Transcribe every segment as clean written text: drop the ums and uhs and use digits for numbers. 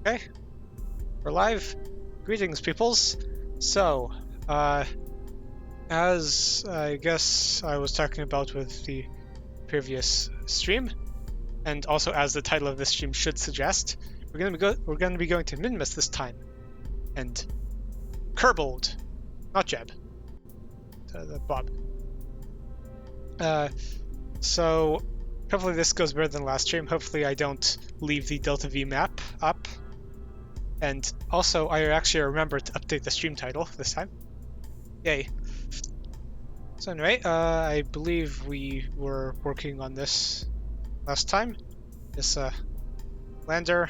Okay, we're live. Greetings, peoples. So, as I guess I was talking about with the previous stream, and also as the title of this stream should suggest, we're going to be going to Minmus this time, and Kerbal, not Jeb, Bob. So hopefully this goes better than last stream. Hopefully I don't leave the Delta V map up. And also, I actually remember to update the stream title this time. Yay. So anyway, I believe we were working on this last time. This lander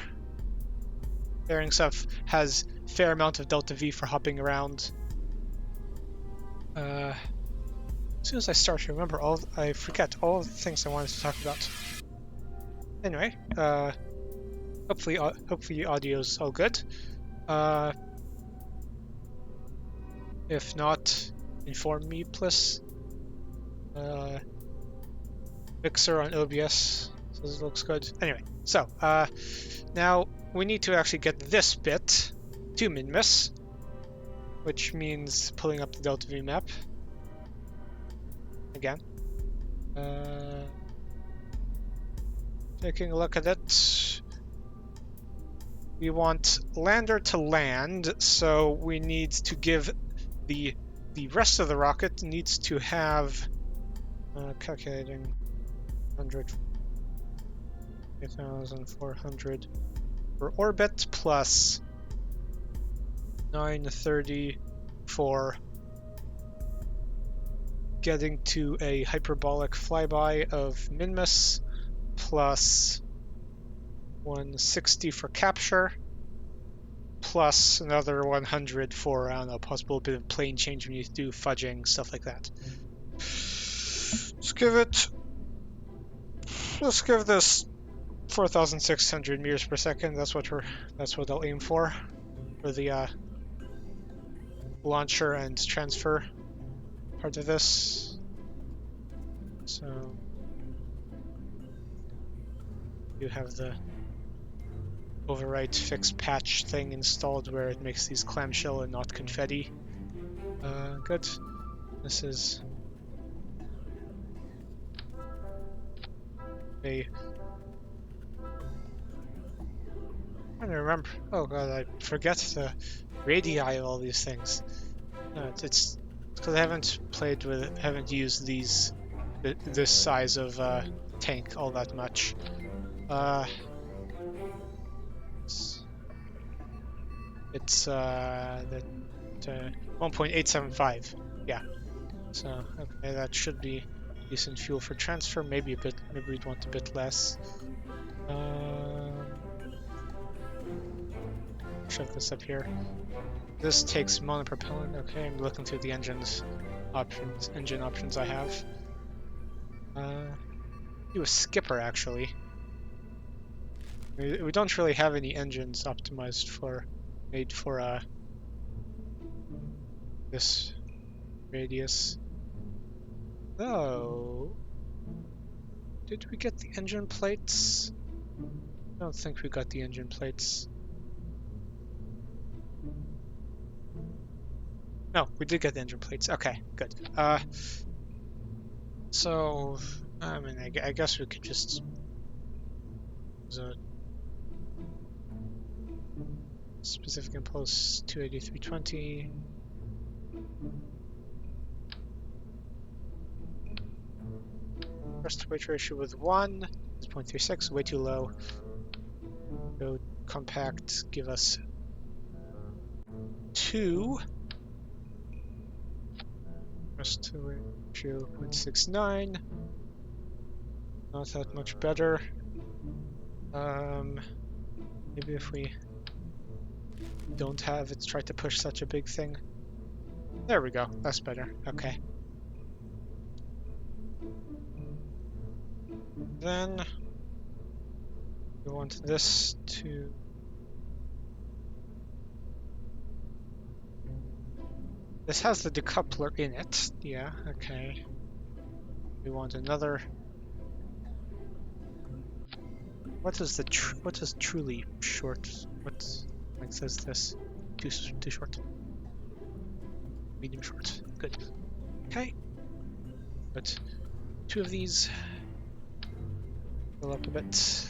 fairing stuff has fair amount of Delta V for hopping around. As soon as I start to remember I forget all of the things I wanted to talk about. Anyway, hopefully audio's all good. If not, inform me, please. Mixer on OBS says it looks good. Anyway, so now we need to actually get this bit to Minmus, which means pulling up the Delta V map again. Taking a look at it. We want lander to land, so we need to give the rest of the rocket needs to have calculating 8,400 per orbit plus 930 for getting to a hyperbolic flyby of Minmus plus 160 for capture, plus another 100 for, I don't know, possible bit of plane change we need to do, fudging, stuff like that. Let's give this 4,600 meters per second. That's what I'll aim for the launcher and transfer part of this. So you have the overwrite fixed patch thing installed where it makes these clamshell and not confetti. Good. This is I don't remember. Oh god, I forget the radii of all these things. It's because I haven't used this size of tank all that much. It's 1.875. Yeah. So okay, that should be decent fuel for transfer. Maybe we'd want a bit less. Shove this up here. This takes monopropellant. Okay, I'm looking through the engine options I have. Do a skipper actually. We don't really have any engines optimized made for this radius. Oh, did we get the engine plates? I don't think we got the engine plates. No, we did get the engine plates. Okay, good. So, I mean, I guess we could just use a specific impulse 28320. First weight ratio with 1 is 0.36, way too low. Go compact, give us 2. First weight ratio 0.69. Not that much better. Maybe if we don't have it, try to push such a big thing. There we go, that's better. Okay. Then we want this to this has the decoupler in it. Yeah, okay. We want another. What is truly short What length is this? Too short. Medium short. Good. Okay. Put 2 of these. Fill up a bit.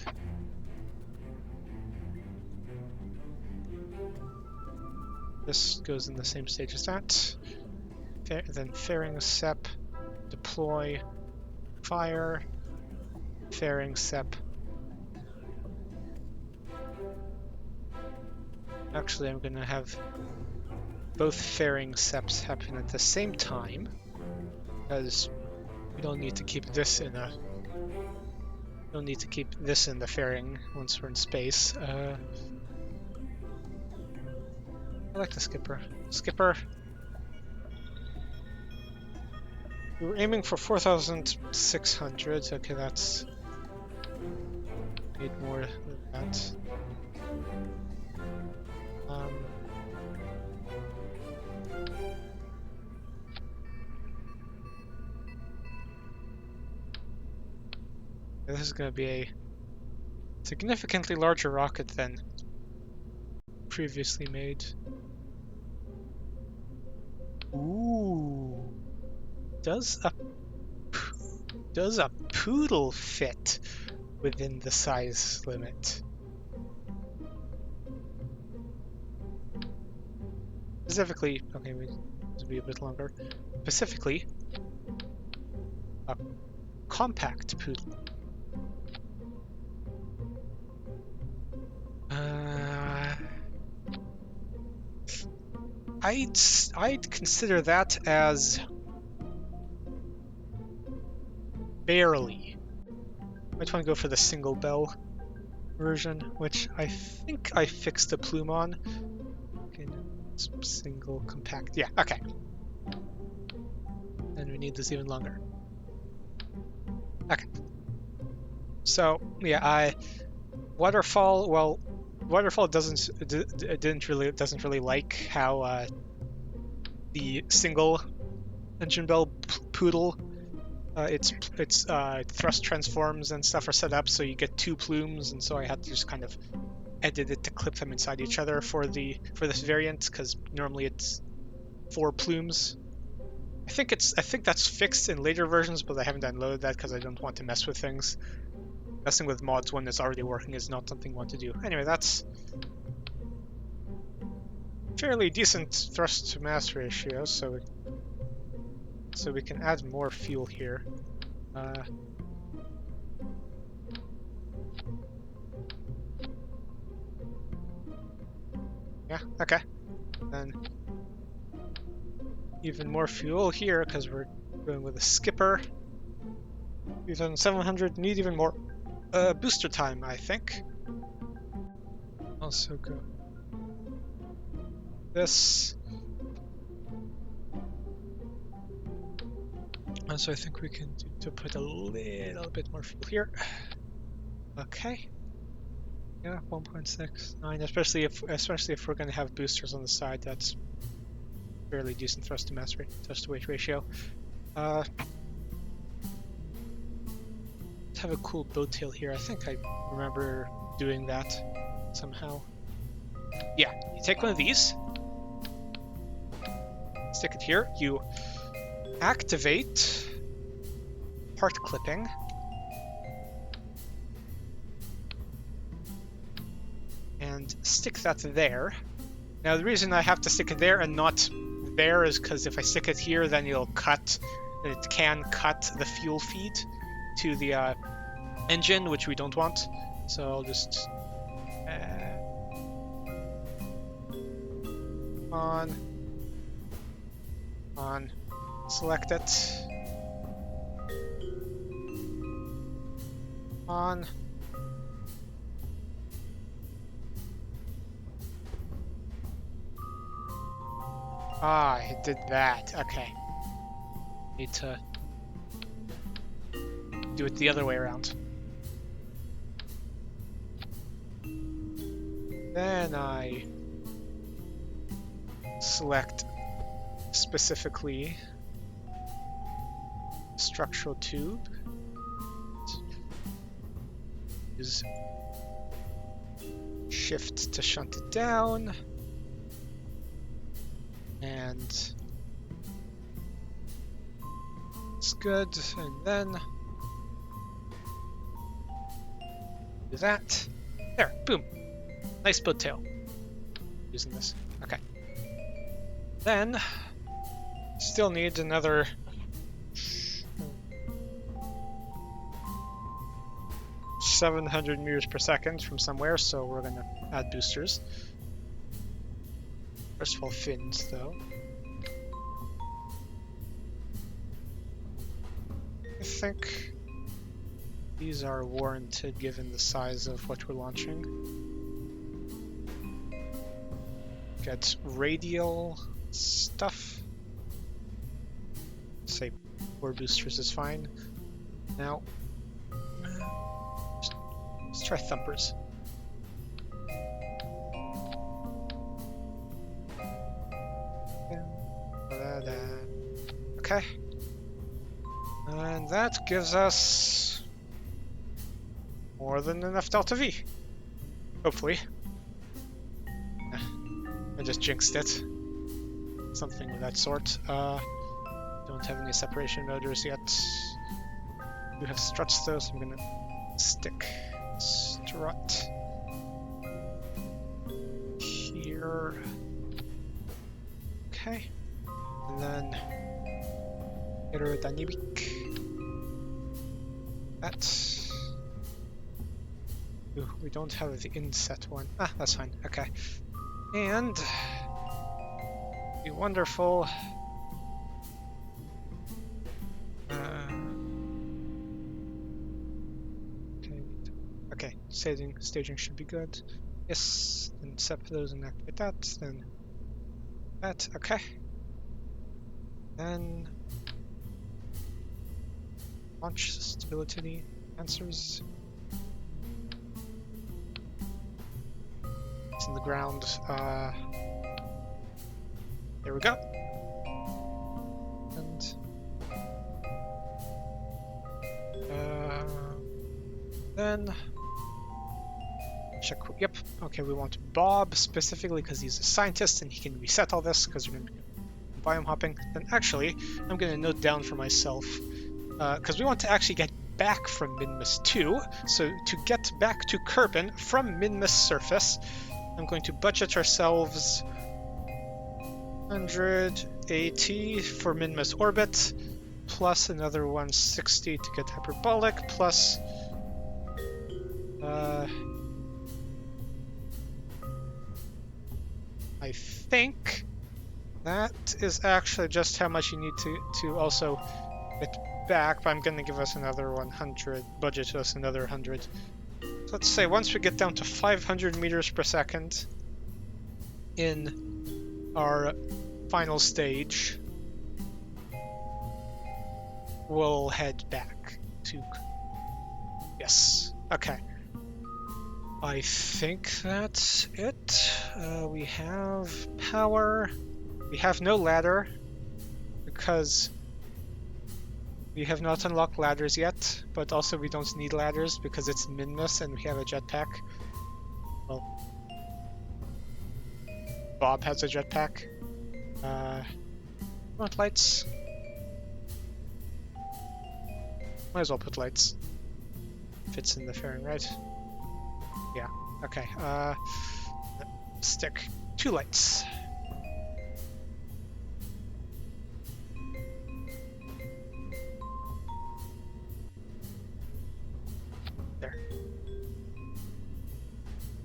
This goes in the same stage as that. Then fairing sep, deploy, fire, fairing sep. Actually, I'm gonna have both fairing seps happen at the same time, because we don't need to keep this in a. Don't need to keep this in the fairing once we're in space. I like the skipper. Skipper. We were aiming for 4,600. Okay, that's need more than that. This is going to be a significantly larger rocket than previously made. Ooh. Does a poodle fit within the size limit? Specifically, okay, this will be a bit longer. Specifically, a compact poodle. I'd consider that as barely. Might want to go for the single bell version, which I think I fixed the plume on. Okay, single compact. Yeah, okay. And we need this even longer. Okay. So yeah, Waterfall. Well, Waterfall doesn't really like how the single engine bell poodle its thrust transforms and stuff are set up so you get 2 plumes, and so I had to just kind of edit it to clip them inside each other for this variant, because normally it's 4 plumes. I think that's fixed in later versions, but I haven't downloaded that because I don't want to mess with things. Messing with mods when it's already working is not something you want to do. Anyway, that's fairly decent thrust to mass ratio, so we can add more fuel here. Yeah, okay. Then even more fuel here because we're going with a skipper. 3,700, need even more booster time, I think. Also go this. And so I think we can do to put a little bit more fuel here. Okay. Yeah, 1.69, especially if we're going to have boosters on the side. That's fairly decent thrust to weight ratio. Let's have a cool boat tail here. I think I remember doing that somehow. Yeah, you take one of these, stick it here. You activate part clipping. And stick that there. Now the reason I have to stick it there and not there is because if I stick it here, then it can cut the fuel feed to the engine, which we don't want. So I'll just on, select it, on. Ah, it did that. Okay. Need to do it the other way around. Then I select specifically structural tube. Shift to shunt it down. And it's good. And then do that. There, boom. Nice boat tail. Using this. Okay. Then still need another 700 meters per second from somewhere, so we're gonna add boosters. First of all, fins though. I think these are warranted given the size of what we're launching. Get radial stuff. Say 4 boosters is fine. Now, let's try thumpers. Okay. And that gives us more than enough delta V. Hopefully. I just jinxed it. Something of that sort. Don't have any separation motors yet. Do have struts though, so I'm gonna stick strut here. Okay. And then aerodynamic. That. Ooh, we don't have the inset one. Ah, that's fine. Okay. And be wonderful. Okay, staging should be good. Yes, then set those and activate that. Then that. Okay. Then launch stability answers. It's in the ground. There we go. And then check. Yep. Okay, we want Bob specifically because he's a scientist and he can reset all this because we're going to be biome hopping. Then actually, I'm going to note down for myself because we want to actually get back from Minmus 2. So to get back to Kerbin from Minmus surface, I'm going to budget ourselves 180 for Minmus orbit, plus another 160 to get hyperbolic, plus I think that is actually just how much you need to also get back, but I'm going to give us another 100, budget us another 100. So let's say once we get down to 500 meters per second in our final stage, we'll head back to... Yes. Okay. I think that's it. We have power. We have no ladder because we have not unlocked ladders yet, but also we don't need ladders because it's Minmus and we have a jetpack. Well, Bob has a jetpack. Want lights? Might as well put lights. Fits in the fairing, right? Yeah, okay. Stick 2 lights. There.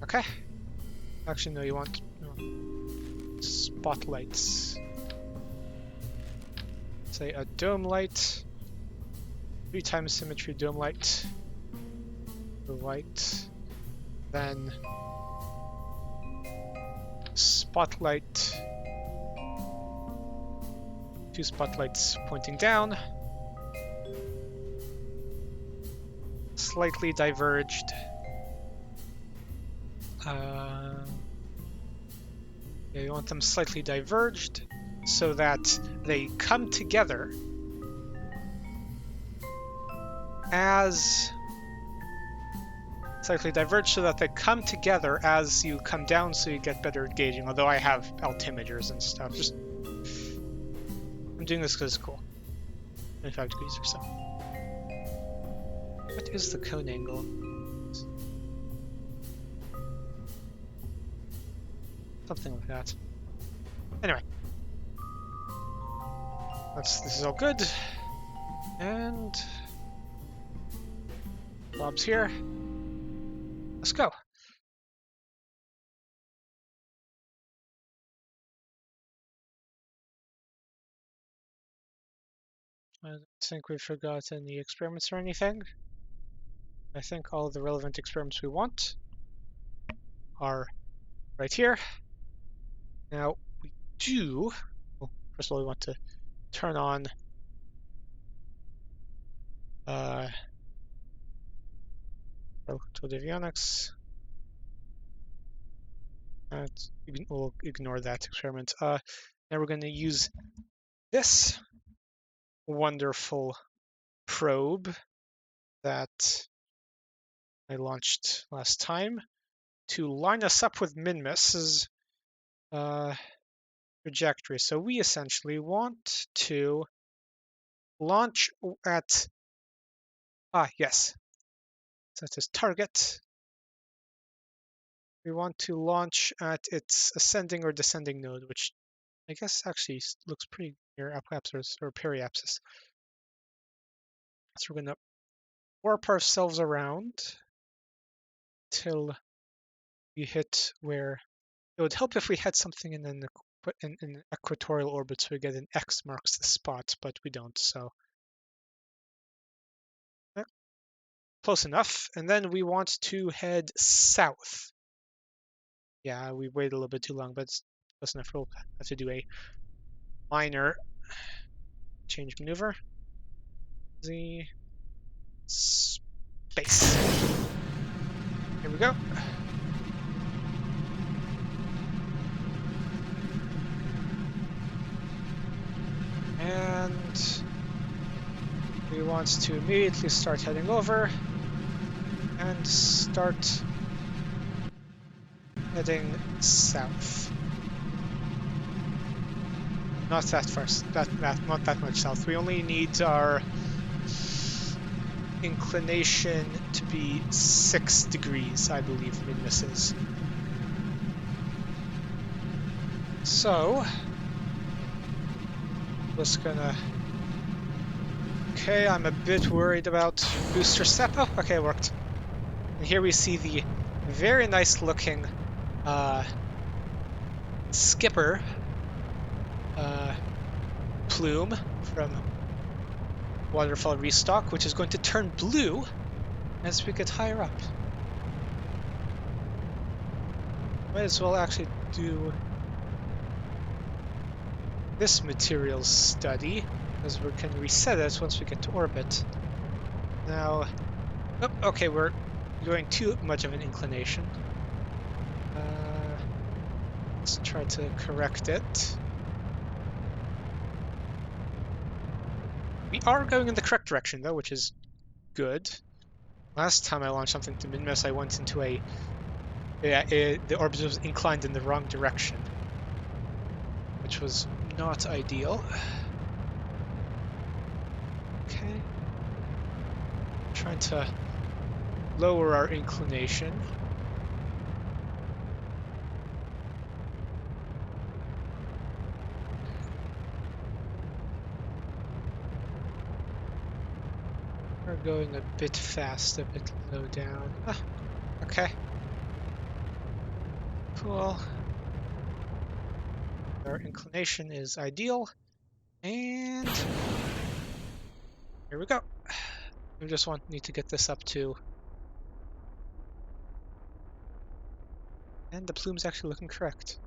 Okay. Actually, no, you want spotlights. Say a dome light. 3 times symmetry dome light. The white. Then spotlight. 2 spotlights pointing down. Slightly diverged. Yeah, you want them slightly diverged so that they come together slightly diverge so that they come together as you come down so you get better gauging, although I have altimeters and stuff. Just I'm doing this because it's cool. 25 degrees or so. What is the cone angle? Something like that. Anyway. This is all good. And Bob's here. Let's go. I don't think we've forgotten the experiments or anything. I think all of the relevant experiments we want are right here. Now, we do... Well, first of all, we want to turn on to the Avionics. We'll ignore that experiment. Now we're going to use this wonderful probe that I launched last time to line us up with Minmus's trajectory. So we essentially want to launch at yes, set as target. We want to launch at its ascending or descending node, which I guess actually looks pretty near apoapsis or periapsis. So we're going to warp ourselves around till we hit where it would help if we had something in an equatorial orbit so we get an X marks the spot, but we don't, so close enough. And then we want to head south. Yeah, we waited a little bit too long, but it's close enough. We'll have to do a minor change maneuver. The space. Here we go. And we want to immediately start heading over and start heading south. Not that far, not that much south. We only need our inclination to be 6 degrees, I believe Minmus is. So, just gonna... Okay, I'm a bit worried about booster step. Oh, okay, it worked. And here we see the very nice looking skipper plume from WaterfallRestock, which is going to turn blue as we get higher up. Might as well actually do this materials study, because we can reset it once we get to orbit. Now, oh, okay, we're going too much of an inclination. Let's try to correct it. We are going in the correct direction, though, which is good. Last time I launched something to Minmus, I went into the orbit was inclined in the wrong direction, which was not ideal. Okay. Trying to lower our inclination. We're going a bit fast, a bit low down. Ah, okay. Cool. Our inclination is ideal. And here we go. We just need to get this up to... And the plume's actually looking correct.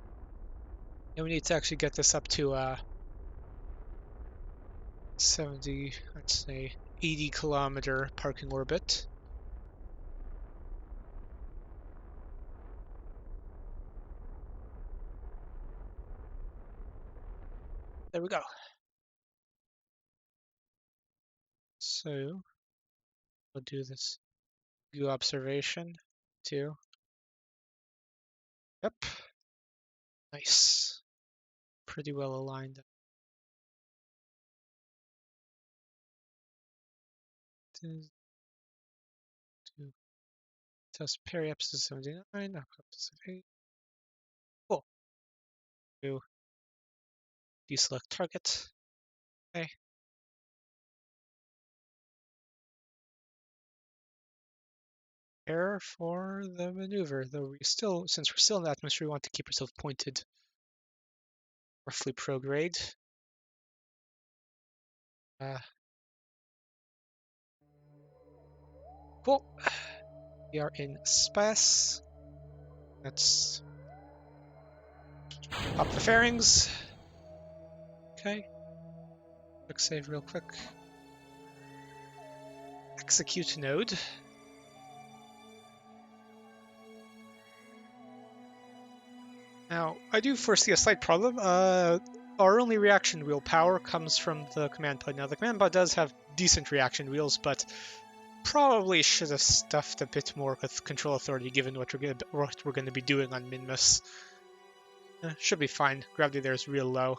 And we need to actually get this up to 70, let's say 80 kilometer parking orbit. There we go. So we'll do this view observation. 2. Yep. Nice. Pretty well aligned. Two. Test periaps to 79. Up to 8. Cool. 2. Deselect target. Okay. Prepare for the maneuver, though since we're still in the atmosphere, we want to keep ourselves pointed roughly prograde. Cool. We are in space. Let's pop the fairings. Okay. Quick save real quick. Execute node. Now, I do foresee a slight problem. Our only reaction wheel power comes from the command pod. Now, the command pod does have decent reaction wheels, but probably should have stuffed a bit more with control authority given what we're going to be doing on Minmus. Should be fine. Gravity there is real low.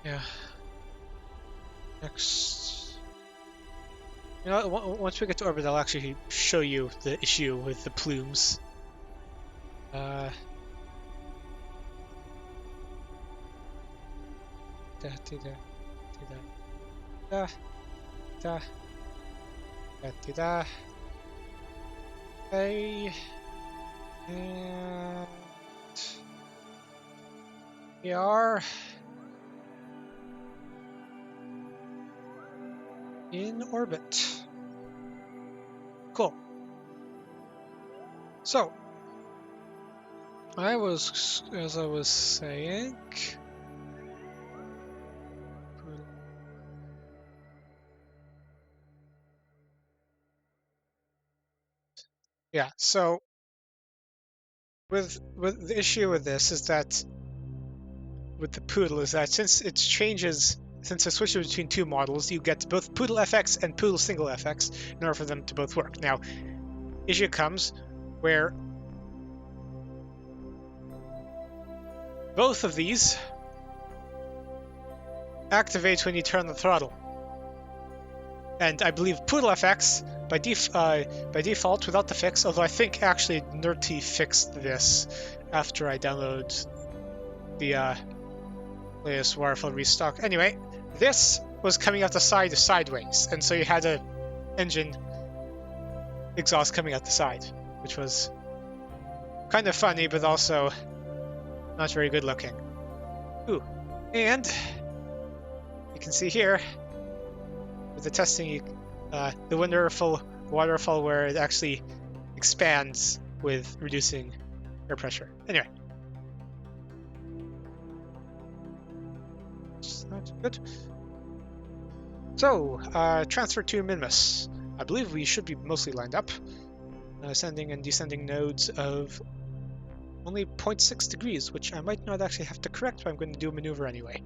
Yeah. Next. You know, once we get to orbit, I'll actually show you the issue with the plumes. Da, da, da, da, da, da, da. Okay. And we are in orbit. Cool. So, as I was saying, yeah, so with the issue with this is that with the Poodle is that since it switches between two models, you get both Poodle FX and Poodle single FX in order for them to both work. Now, issue comes where both of these activate when you turn the throttle. And I believe Poodle FX by default without the fix, although I think actually Nerty fixed this after I downloaded the latest WaterfallRestock. Anyway, this was coming out the side sideways, and so you had a engine exhaust coming out the side, which was kind of funny, but also not very good looking. Ooh, and you can see here with the testing, the wonderful waterfall where it actually expands with reducing air pressure. Anyway. That's good. So, transfer to Minmus. I believe we should be mostly lined up. Ascending and descending nodes of only 0.6 degrees, which I might not actually have to correct, but I'm going to do a maneuver anyway.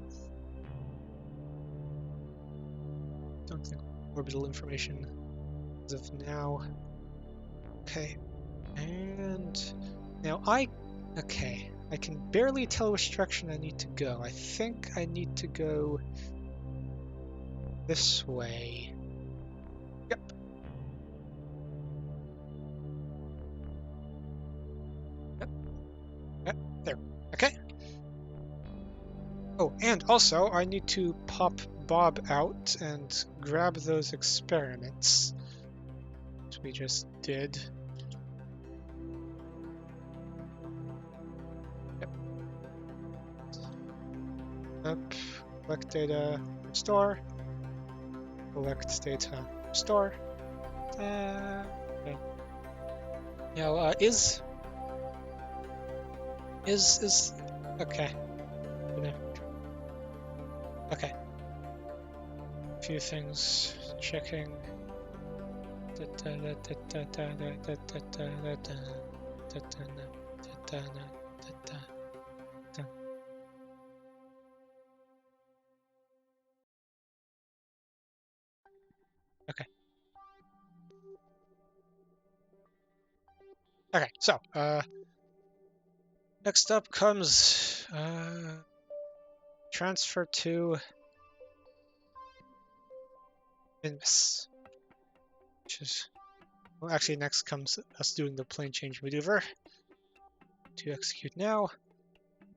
Don't think orbital information as of now. Okay. And now I can barely tell which direction I need to go. I think I need to go this way. Yep. Yep. There. Okay. Oh, and also I need to pop Bob out and grab those experiments, which we just did. Up, collect data, restore, collect data, restore. Okay. Now, is okay. Okay. A few things checking. Okay. Okay, so next up comes transfer to Minmus, which is, well, actually next comes us doing the plane change maneuver to execute now.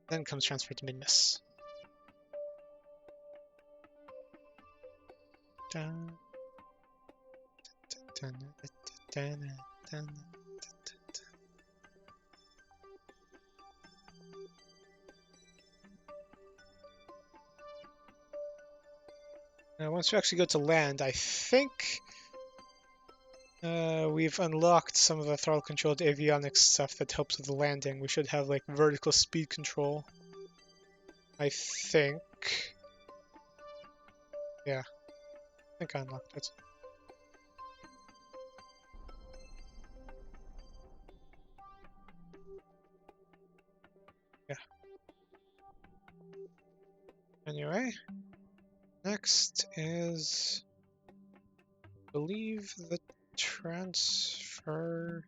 Then comes transfer to Minmus. Now, once we actually go to land, I think we've unlocked some of the throttle-controlled avionics stuff that helps with the landing. We should have like vertical speed control. I think. Yeah, I think I unlocked it. Yeah. Anyway, next is, I believe the transfer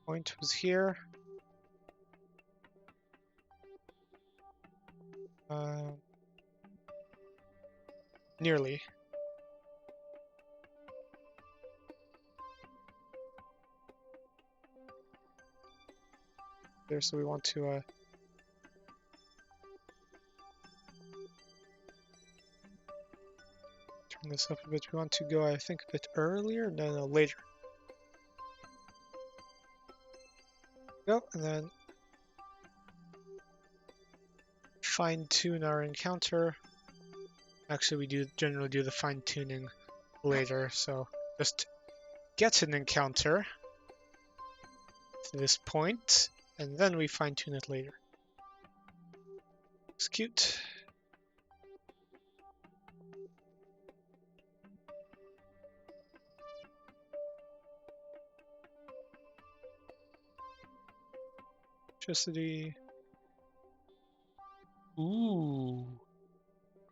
point was here. Nearly. There, so we want to turn this up a bit. We want to go, I think, a bit earlier. No, later. Go, and then fine-tune our encounter. Actually, we do generally do the fine-tuning later, so just get an encounter to this point, and then we fine-tune it later. Execute. Electricity. Ooh.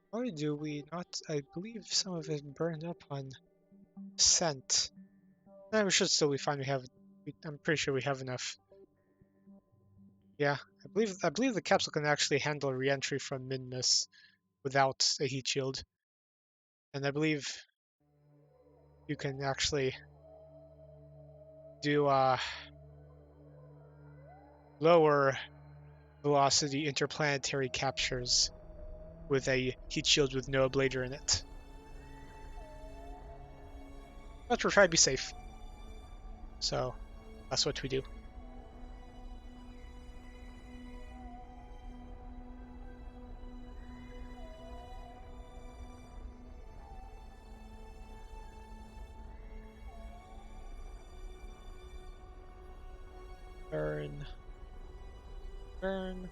Why do we not? I believe some of it burned up on scent. No, we should still be fine. I'm pretty sure we have enough. Yeah, I believe the capsule can actually handle reentry from Minmus without a heat shield, and I believe you can actually do lower velocity interplanetary captures with a heat shield with no ablator in it. But we're trying to be safe, so that's what we do. Burn. Burn.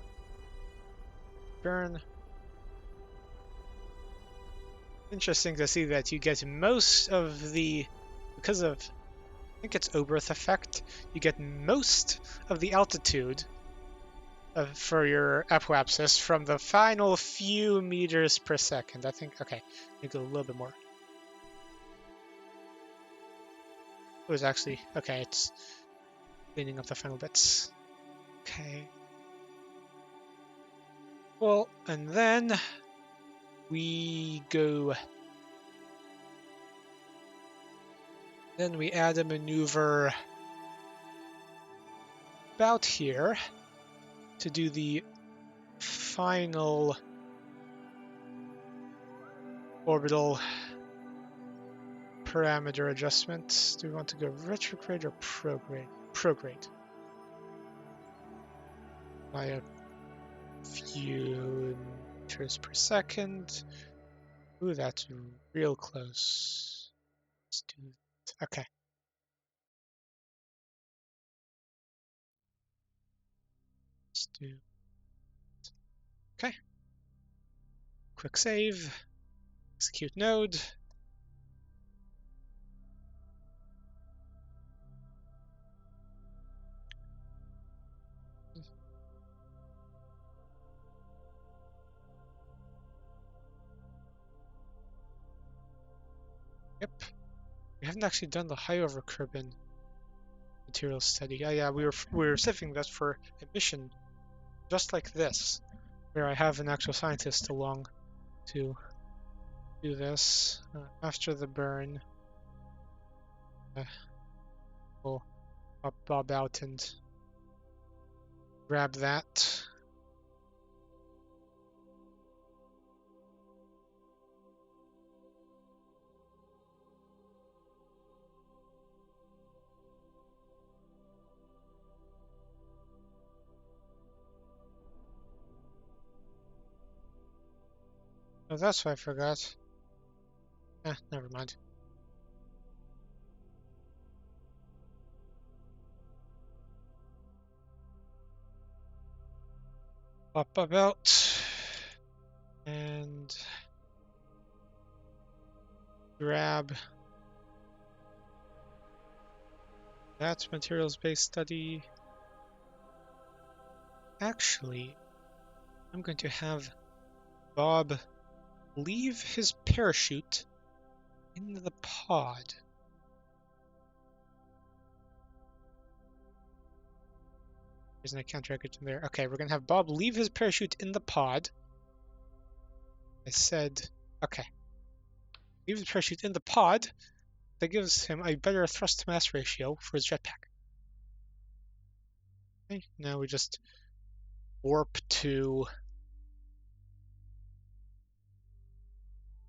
Burn. Interesting to see that you get most of the, because of, I think it's Oberth effect, you get most of the altitude for your apoapsis from the final few meters per second. I think, okay, let me go a little bit more. It was actually, okay, it's cleaning up the final bits. Okay. Well, and then we go, then we add a maneuver about here to do the final orbital parameter adjustment. Do we want to go retrograde or prograde? Prograde. By a few meters per second. Ooh, that's real close. Let's do it. Okay. Let's do it. Okay. Quick save. Execute node. Yep. We haven't actually done the high over Kerbin material study. Oh yeah, we were saving that for a mission just like this, where I have an actual scientist along to do this. After the burn, we'll pop Bob out and grab that. Oh, that's what I forgot. Never mind. Pop Bob out and grab that materials-based study. Actually, I'm going to have Bob leave his parachute in the pod. There's an account record in there. Okay, we're gonna have Bob leave his parachute in the pod. I said, okay, leave his parachute in the pod. That gives him a better thrust to mass ratio for his jetpack. Okay, now we just warp to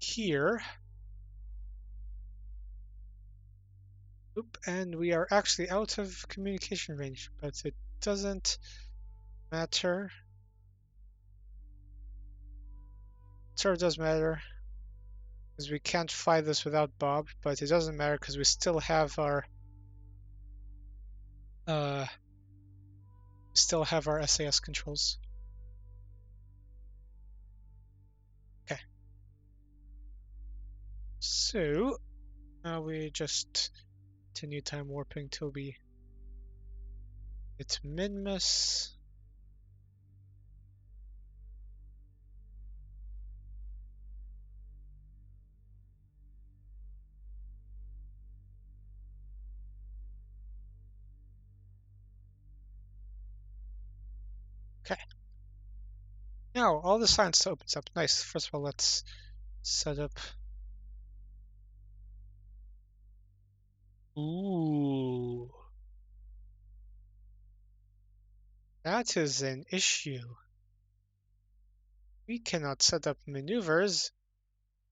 here. Oop, and we are actually out of communication range, but it doesn't matter. It sort of does matter, because we can't fly this without Bob, but it doesn't matter because we still have our SAS controls. Okay. So now we just continue time warping till we hit Minmus. Okay. Now all the science opens up. Nice. First of all, let's set up. Ooh. That is an issue. We cannot set up maneuvers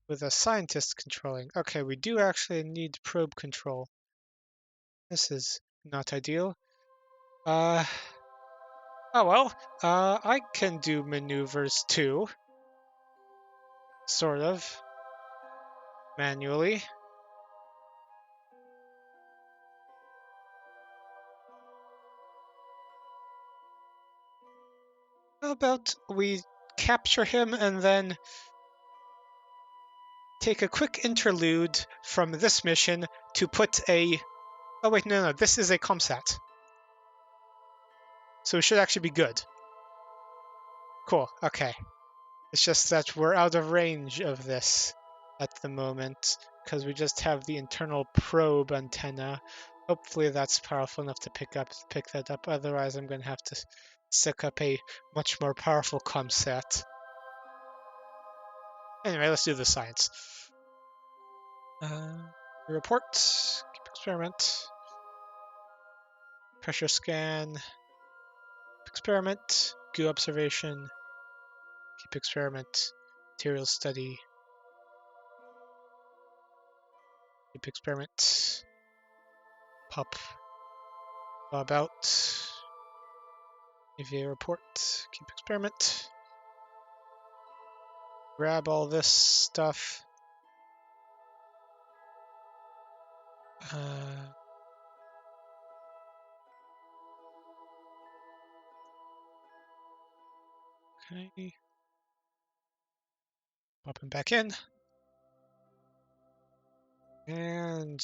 with a scientist controlling. Okay, we do actually need probe control. This is not ideal. Oh well, I can do maneuvers too. Sort of. Manually. How about we capture him and then take a quick interlude from this mission to put a... Oh wait, no, this is a ComSat. So it should actually be good. Cool, okay. It's just that we're out of range of this at the moment because we just have the internal probe antenna. Hopefully that's powerful enough to pick that up. Otherwise, I'm going to have to stick up a much more powerful ComSat. Anyway, let's do the science. Report, keep experiment, pressure scan, experiment, goo observation, keep experiment, material study, keep experiment, pop Bob out, EVA report, keep experiment, grab all this stuff. Okay. Pop him back in. And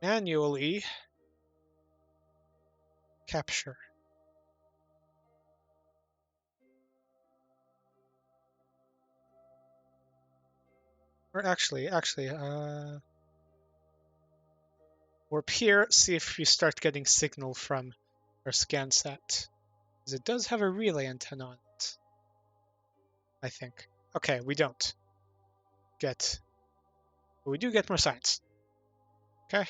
manually capture. Or actually, warp here, see if we start getting signal from our SCANSat. Because it does have a relay antenna on it, I think. Okay, we don't get, but we do get more science. Okay.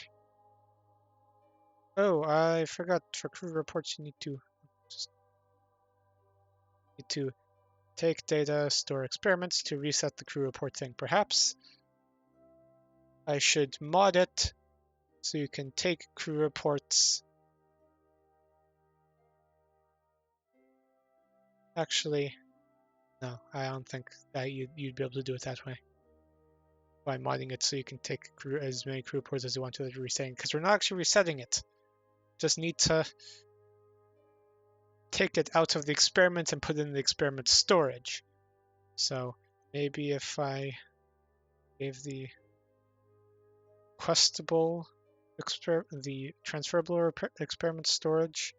Oh, I forgot, for crew reports you need to take data, store experiments to reset the crew report thing. Perhaps I should mod it so you can take crew reports. Actually, no, I don't think that you'd be able to do it that way. By modding it so you can take as many crew reports as you want to the resetting, because we're not actually resetting it. Just need to take it out of the experiment and put it in the experiment storage. So maybe if I gave the requestable the transferable experiment storage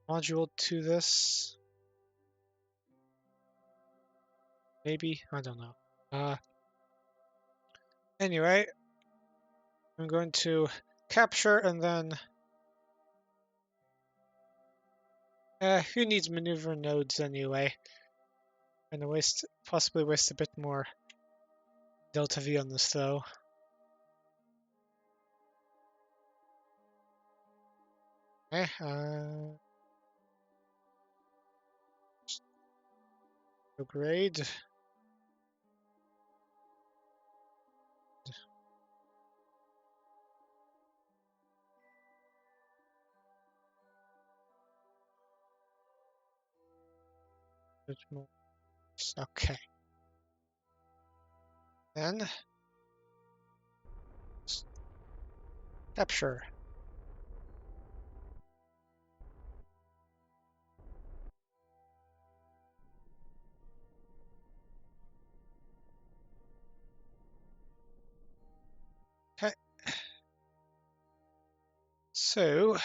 module to this, maybe, I don't know. Anyway, I'm going to capture and then who needs maneuver nodes anyway? I'm gonna possibly waste a bit more delta V on this though. Okay, grade. Okay. Then capture. Okay. So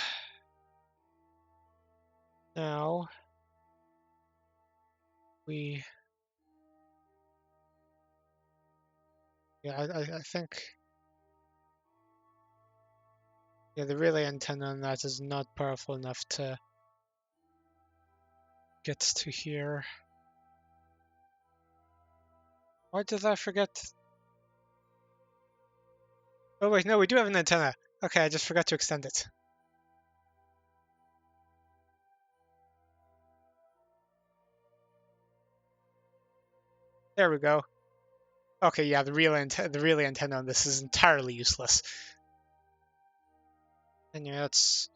now we, I think, the relay antenna on that is not powerful enough to get to here. Why did I forget? Oh wait, no, we do have an antenna. Okay, I just forgot to extend it. There we go. Okay, yeah, the relay antenna on this is entirely useless. And yeah, let's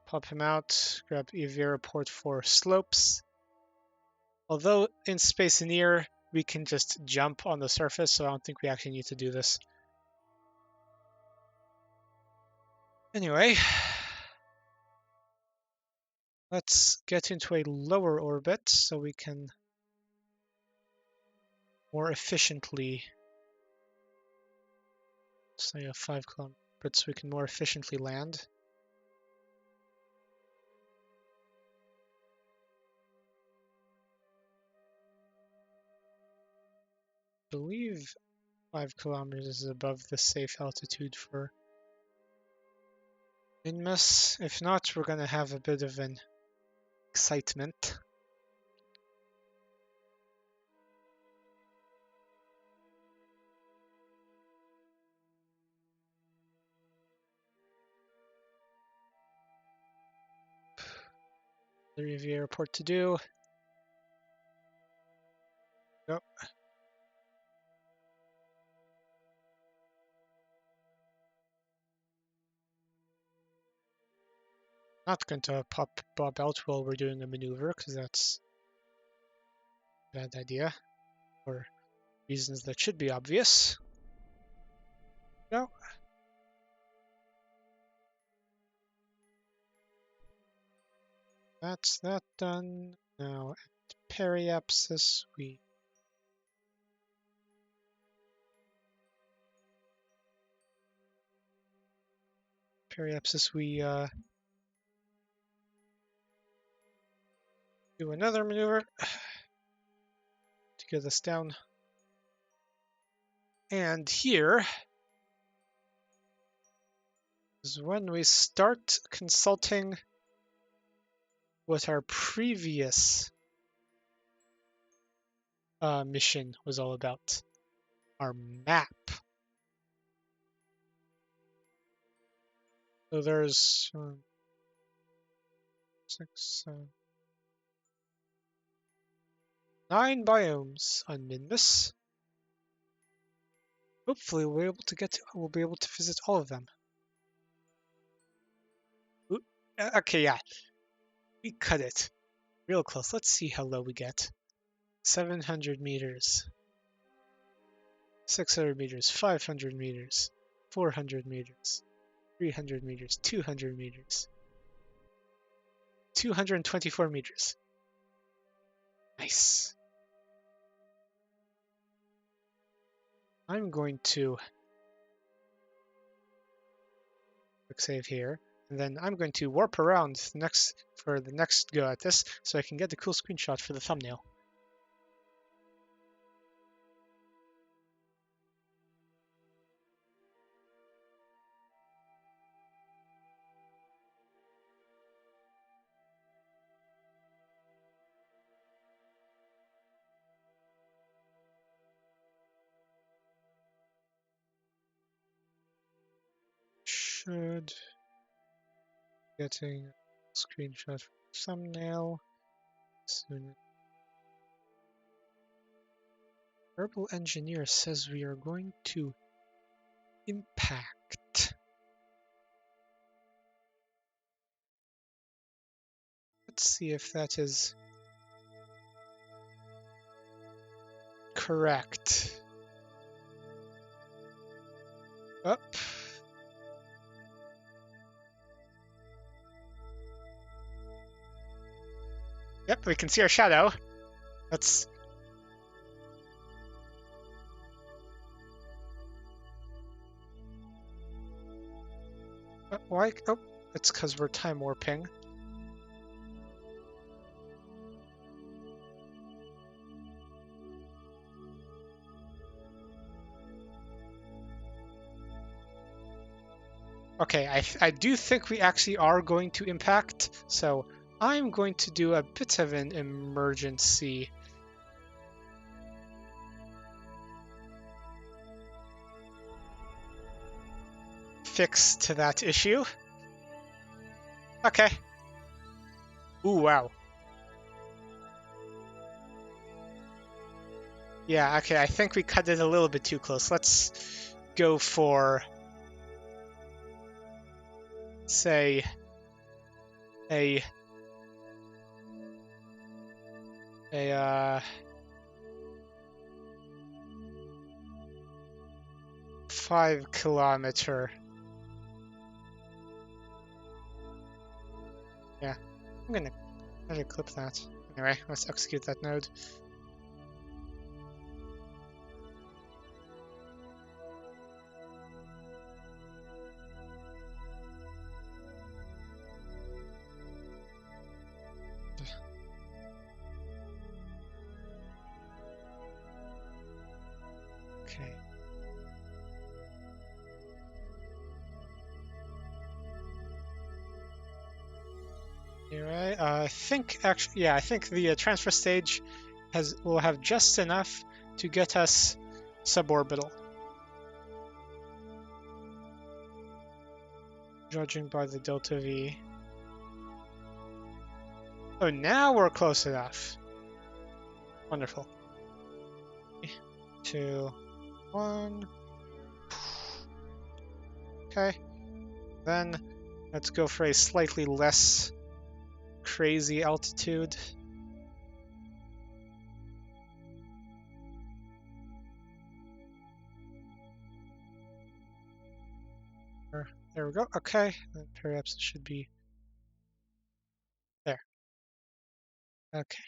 pop him out, grab EV report for slopes. Although in Space Near, we can just jump on the surface, so I don't think we actually need to do this. Anyway, let's get into a lower orbit so we can more efficiently, say a 5 kilometer orbit, so we can more efficiently land. I believe 5 kilometers is above the safe altitude for Minmus. If not, we're gonna have a bit of an excitement. The review report to do. Go. Not going to pop Bob out while we're doing a maneuver, because that's a bad idea, for reasons that should be obvious. Go. That's that done. Now at periapsis we do another maneuver to get us down. And here is when we start consulting what our previous mission was all about. Our map. So there's 6, 7, 9 biomes on Minmus. Hopefully we'll be able to visit all of them. Ooh, okay, yeah. We cut it real close. Let's see how low we get. 700 meters. 600 meters, 500 meters, 400 meters, 300 meters, 200 meters, 224 meters. Nice. I'm going to quick save here, and then I'm going to warp around for the next go at this so I can get the cool screenshot for the thumbnail. Should getting a screenshot for the thumbnail soon. Kerbal Engineer says we are going to impact. Let's see if that is correct. Up. Yep, we can see our shadow. That's why? Oh, it's because we're time warping. Okay, I do think we actually are going to impact, so I'm going to do a bit of an emergency fix to that issue. Okay. Ooh, wow. Yeah, okay, I think we cut it a little bit too close. Let's go for, say, a 5-kilometer. Yeah, I'm gonna clip that. Anyway, let's execute that node. Okay. Anyway, I think actually, yeah, I think the transfer stage will have just enough to get us suborbital. Judging by the delta V. Oh, now we're close enough. Wonderful. 3, 2, 1. Okay. Then let's go for a slightly less crazy altitude. There we go. Okay. Then perhaps it should be there. Okay.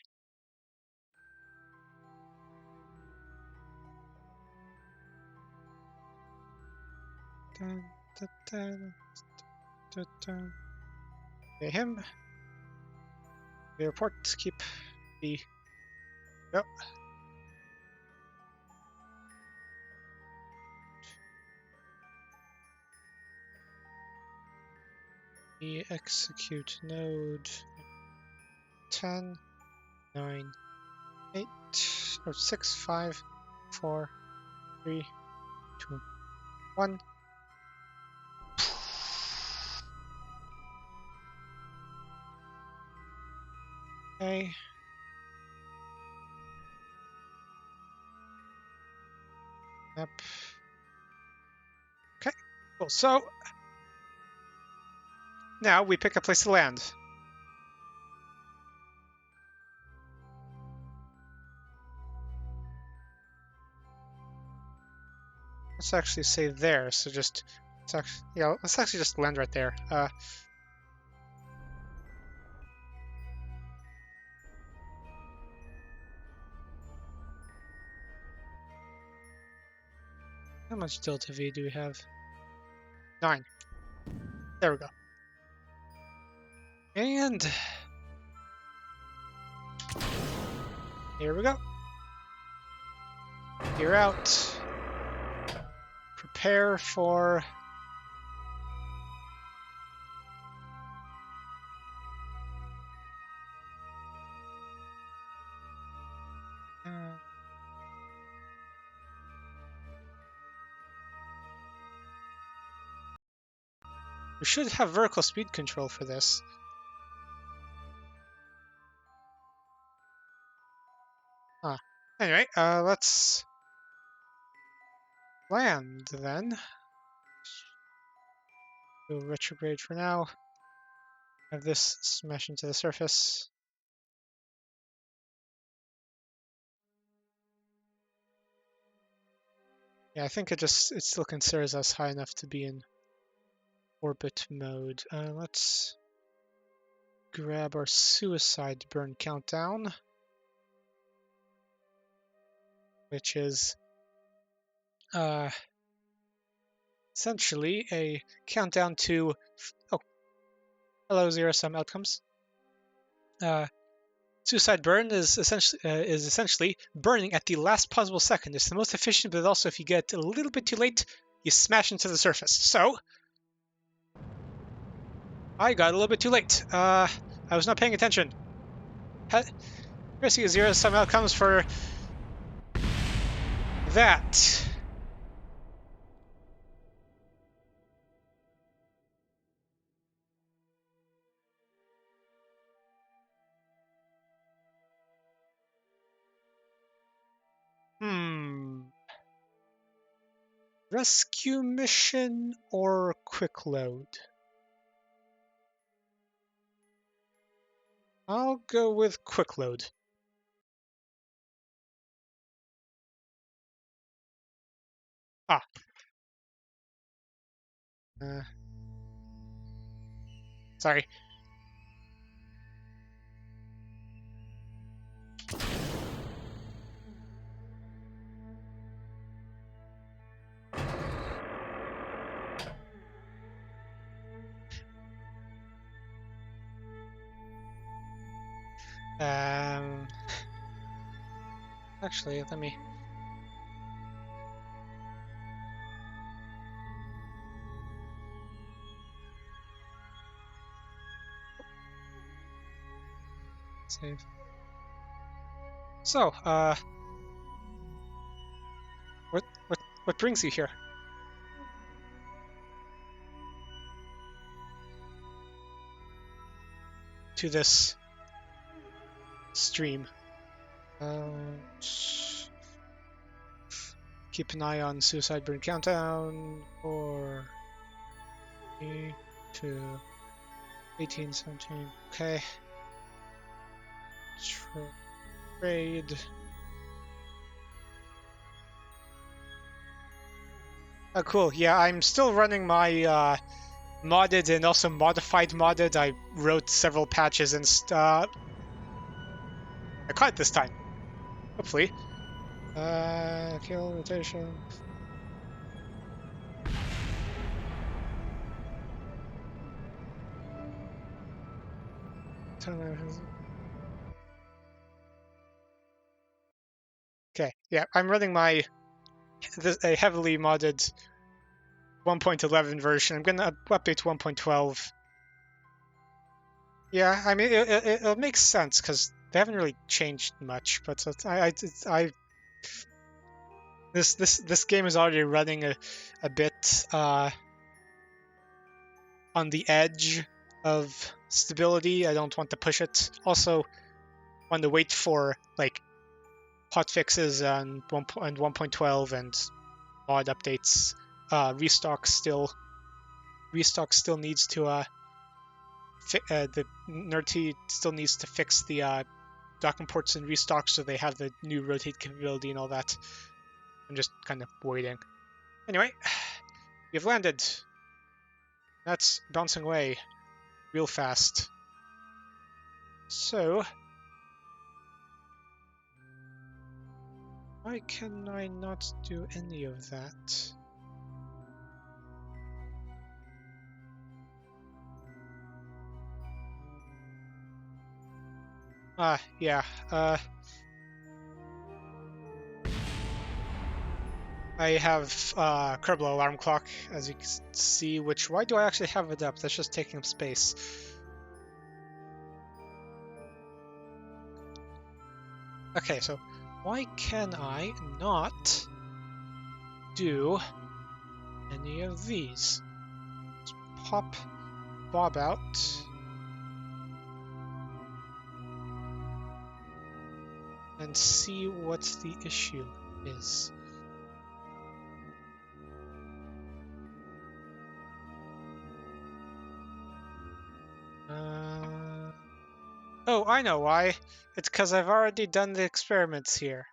Dun, dun, dun, dun, dun. Okay, him. The airport. Keep the. Yep. execute node 10, 9, 8, or 6, 5, 4, 3, 2, 1. Okay. Yep. Okay, cool. So now we pick a place to land. Let's actually say there. So just, let's actually just land right there. How much delta V do we have? 9. There we go. And here we go. Gear out. Prepare for we should have vertical speed control for this. Anyway, let's land then. We'll retrograde for now. Have this smash into the surface. Yeah, I think it still considers us high enough to be in orbit mode. Let's grab our suicide burn countdown, which is essentially a countdown to hello zero-sum outcomes. Suicide burn is essentially burning at the last possible second. It's the most efficient, but also if you get a little bit too late, you smash into the surface. So I got a little bit too late. I was not paying attention. Risky zero-sum outcomes for that. Rescue mission or quick load? I'll go with quick load. Sorry. Actually, let me. Save. So, what brings you here? To this stream. Keep an eye on suicide burn countdown for 3, 2, 18, 17. Okay. Trade. Oh, cool. Yeah, I'm still running my modded and also modified modded. I wrote several patches and stuff. I caught it this time. Hopefully. Kill rotation. Okay, yeah, I'm running a heavily modded 1.11 version. I'm gonna update 1.12 Yeah, I mean, it makes sense because they haven't really changed much. But this game is already running a bit on the edge of stability. I don't want to push it. Also, want to wait for like hot fixes and 1.12 and mod updates. Restock still needs to the Nerdy still needs to fix the docking ports and Restock so they have the new rotate capability and all that. I'm just kind of waiting. Anyway, we've landed. That's bouncing away real fast. So, why can I not do any of that? Yeah. I have Kerbal alarm clock, as you can see, which, why do I actually have it up? That's just taking up space. Okay, so why can I not do any of these? Let's pop Bob out. And see what the issue is. Oh, I know why. It's because I've already done the experiments here.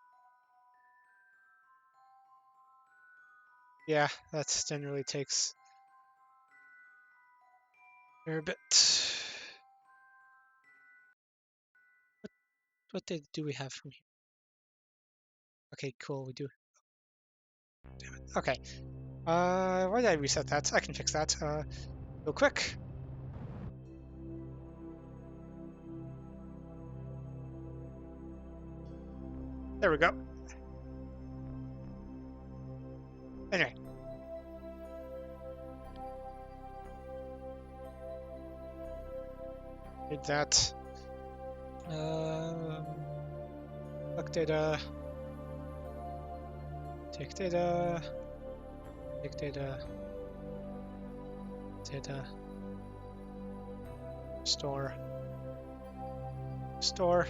Yeah, that generally takes a bit. What data do we have from here? Okay, cool, we do. Damn it. Okay. Why did I reset that? I can fix that. Real quick. There we go. Anyway. Did that. Look data. Take data. Take data. Data. Store. Store.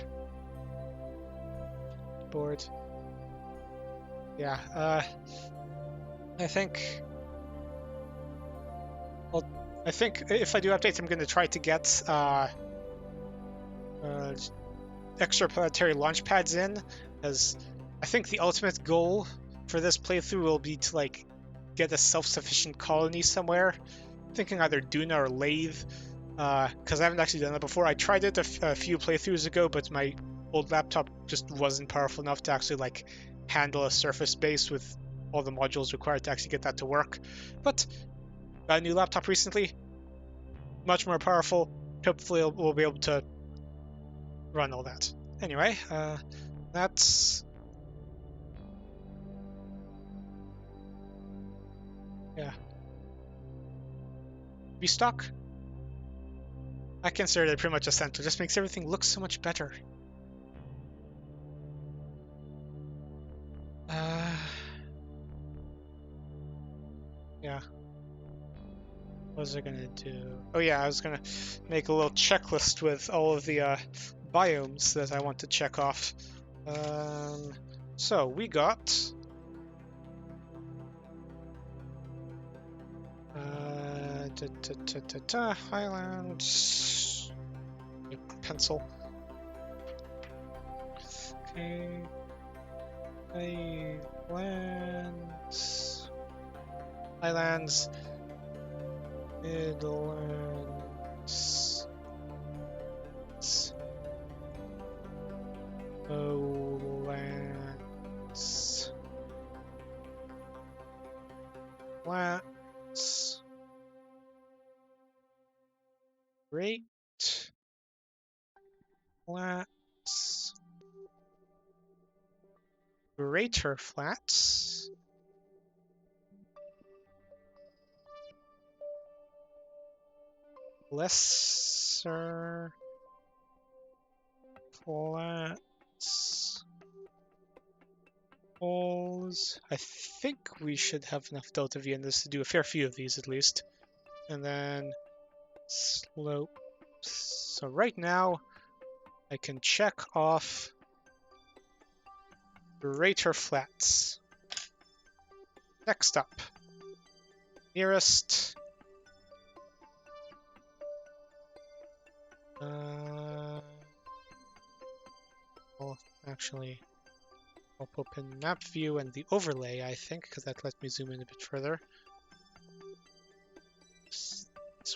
Board. Yeah, I think if I do updates, I'm going to try to get extraplanetary launch pads in, as I think the ultimate goal for this playthrough will be to like get a self-sufficient colony somewhere. I'm thinking either Duna or Lathe, because I haven't actually done that before. I tried it a few playthroughs ago, but my old laptop just wasn't powerful enough to actually like handle a surface base with all the modules required to actually get that to work. But got a new laptop recently, much more powerful. Hopefully we'll be able to run all that. Anyway, that's... yeah. Restock? I consider it pretty much essential. It just makes everything look so much better. Yeah. What was I gonna do? Oh yeah, I was gonna make a little checklist with all of the biomes that I want to check off. So we got Highlands, pencil. Okay, Highlands, Midlands, Lowlands, Flats, Great Flats, Greater Flats, less Sensor. Flats. Holes. I think we should have enough delta V in this to do a fair few of these at least. And then slopes. So right now, I can check off greater flats. Next up, nearest. Well, actually, I'll open map view and the overlay, I think, because that lets me zoom in a bit further. This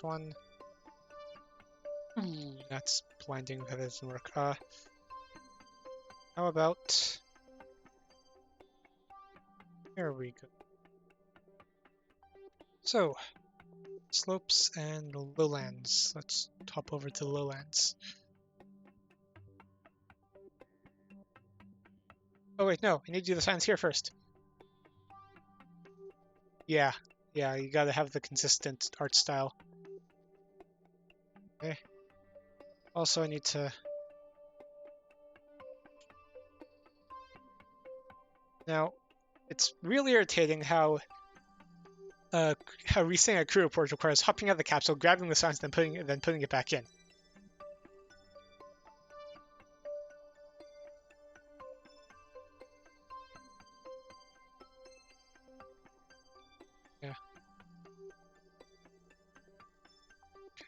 one. That's blinding, that doesn't work. How about... Here we go. So, slopes and lowlands. Let's hop over to lowlands. Oh wait, no, I need to do the science here first. Yeah, you gotta have the consistent art style. Okay. Also, I need to... Now, it's really irritating how resetting a crew report requires hopping out of the capsule, grabbing the science, then putting it back in. Yeah.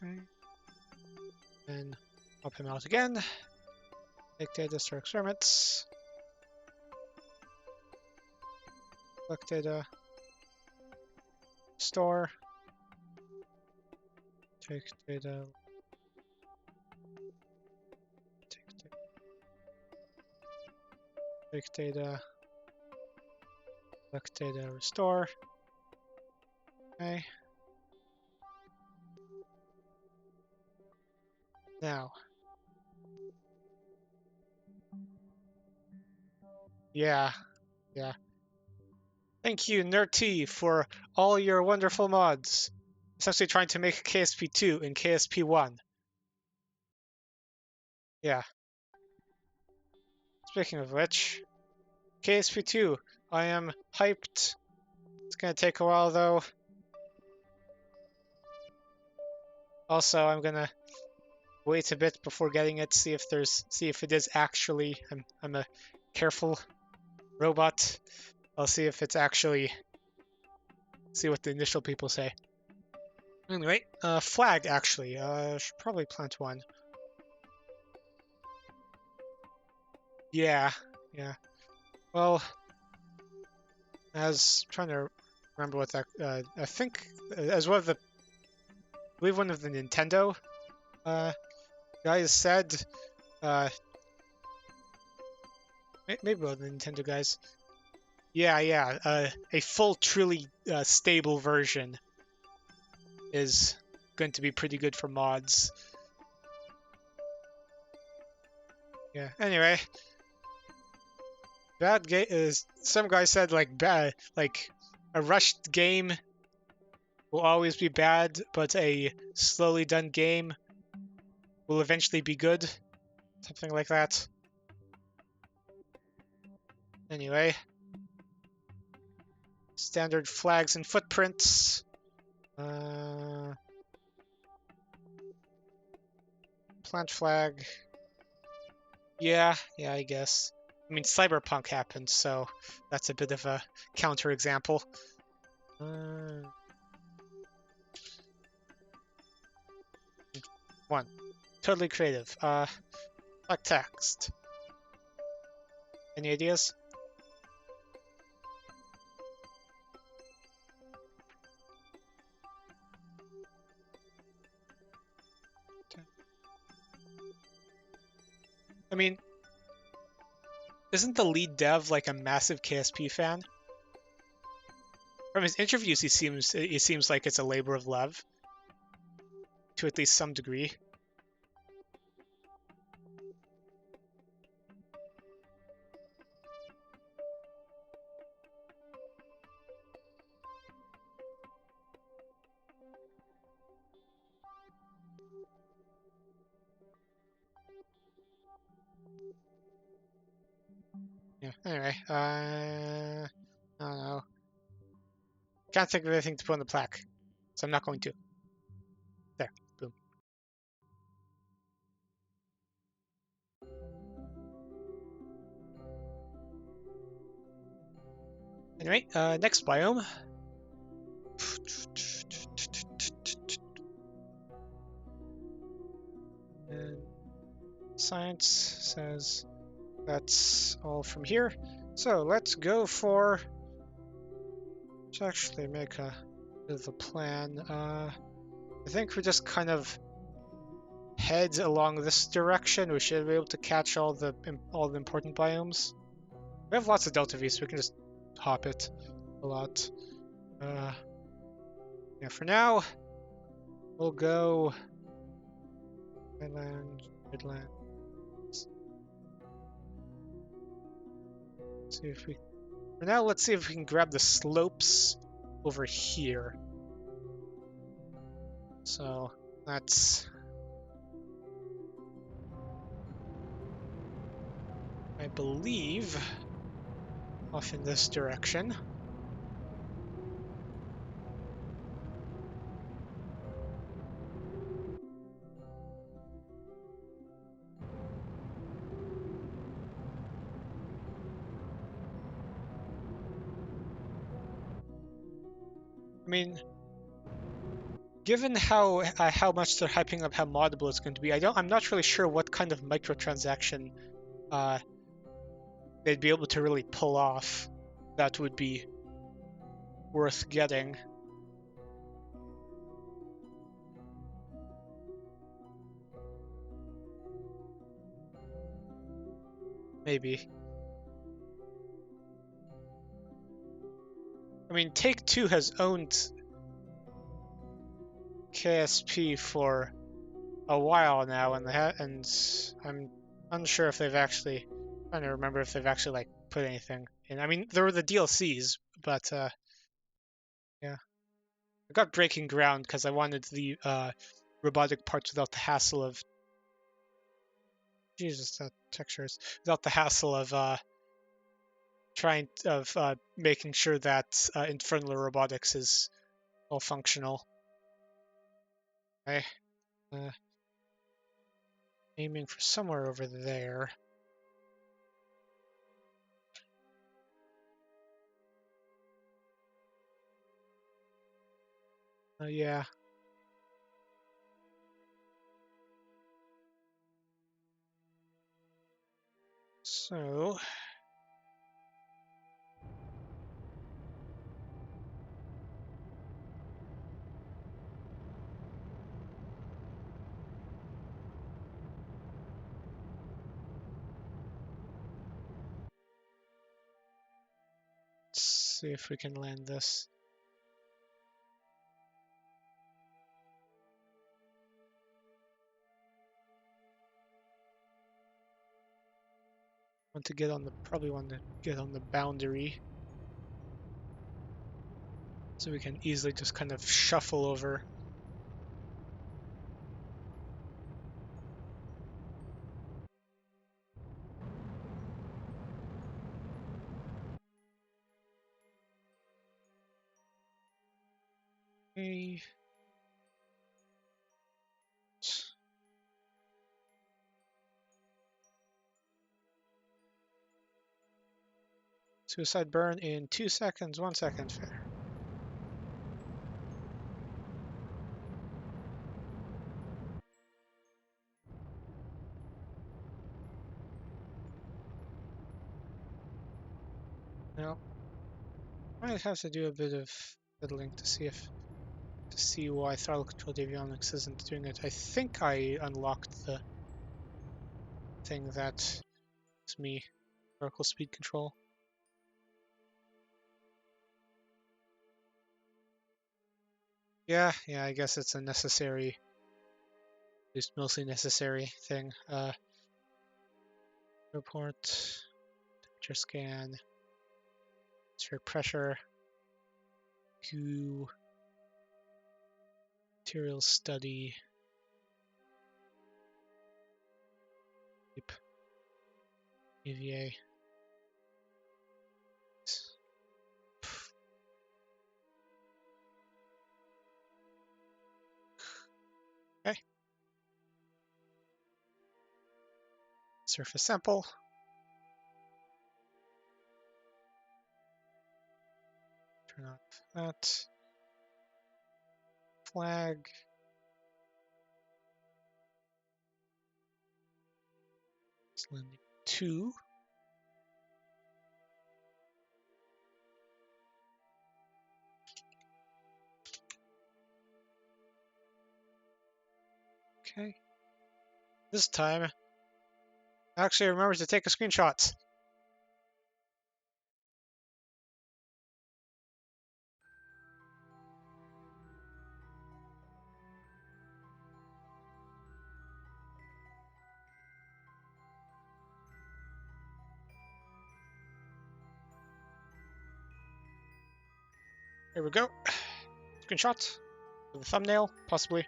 Okay. Then hop him out again. Take data, store experiments. Collect data. Store. Take data. Take data. Collect data, restore. Okay. Now. Yeah. Thank you, NerdT, for all your wonderful mods. Essentially trying to make KSP2 in KSP1. Yeah. Speaking of which, KSP2, I am hyped. It's gonna take a while though. Also, I'm gonna wait a bit before getting it, see if it is actually. I'm a careful robot. I'll see if it's actually. See what the initial people say. Anyway, flag actually. Should probably plant one. Yeah. Well, as trying to remember what that. I think as one of the. I believe one of the Nintendo guys said. Maybe one of the Nintendo guys. Yeah. A full, truly stable version is going to be pretty good for mods. Yeah. Anyway, bad game is some guy said bad a rushed game will always be bad, but a slowly done game will eventually be good. Something like that. Anyway, standard flags and footprints. Plant flag. Yeah, I guess. I mean, Cyberpunk happened, so that's a bit of a counterexample. One. Totally creative. Like text. Any ideas? I mean, isn't the lead dev like a massive KSP fan? From his interviews, it seems like it's a labor of love, to at least some degree. Yeah, anyway, I don't know. Can't think of anything to put on the plaque, so I'm not going to. There, boom. Anyway, next biome. And science says that's all from here. So let's go for, let's actually make a bit of a plan. I think we just kind of head along this direction. We should be able to catch all the important biomes. We have lots of delta V, so we can just hop it a lot. Yeah, for now, we'll go Midland, Midland. See if we. For now, let's see if we can grab the slopes over here. So that's, I believe, off in this direction. I mean, given how much they're hyping up how moddable it's going to be, I'm not really sure what kind of microtransaction they'd be able to really pull off that would be worth getting. Maybe. I mean, Take-Two has owned KSP for a while now, and I'm unsure if they've actually. I'm trying to remember if they've actually like put anything in. I mean, there were the DLCs, but yeah, I got Breaking Ground because I wanted the robotic parts without the hassle of. Jesus, that textures without the hassle of making sure that Infernal Robotics is all functional. Okay. Aiming for somewhere over there. Oh yeah. So let's see if we can land this. Probably want to get on the boundary. So we can easily just kind of shuffle over. Okay. Suicide burn in 2 seconds, 1 second, fair. Now, I might have to do a bit of fiddling to see why throttle controlled avionics isn't doing it. I think I unlocked the thing that is me, vertical speed control. Yeah, I guess it's a necessary, at least mostly necessary thing. Report, temperature scan, atmospheric pressure, Q, material study. EVA. Okay. Surface sample. Turn off that. Flag. It's landing 2. Okay. This time, actually remember to take a screenshot. Here we go. Screenshot. The thumbnail, possibly.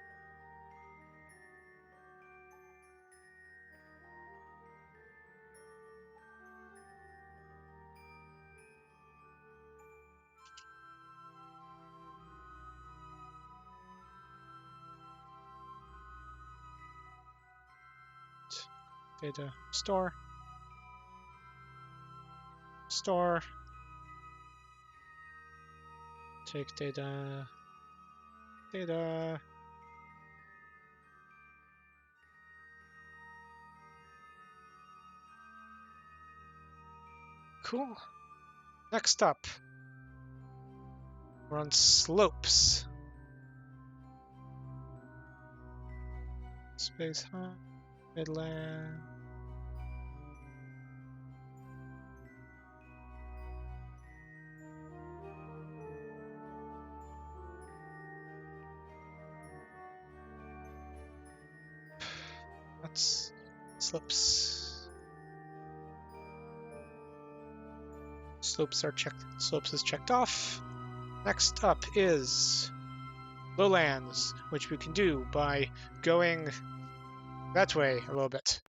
Data store. Store. Take data. Data. Cool. Next up, we're on slopes. Space high, midland. That's slopes. Slopes are checked. Slopes is checked off. Next up is lowlands, which we can do by going that way a little bit.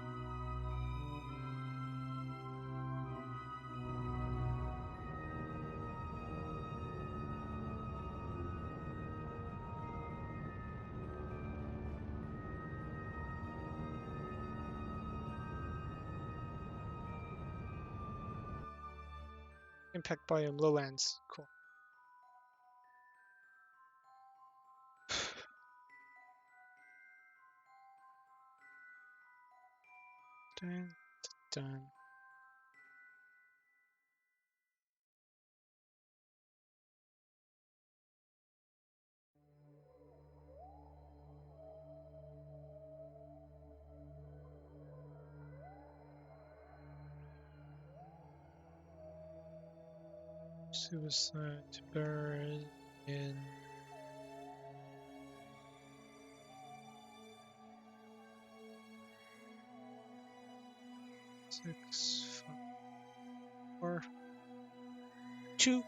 Impact biome lowlands. Cool. Dun, dun. Suicide bird in six, 5, 4, 2.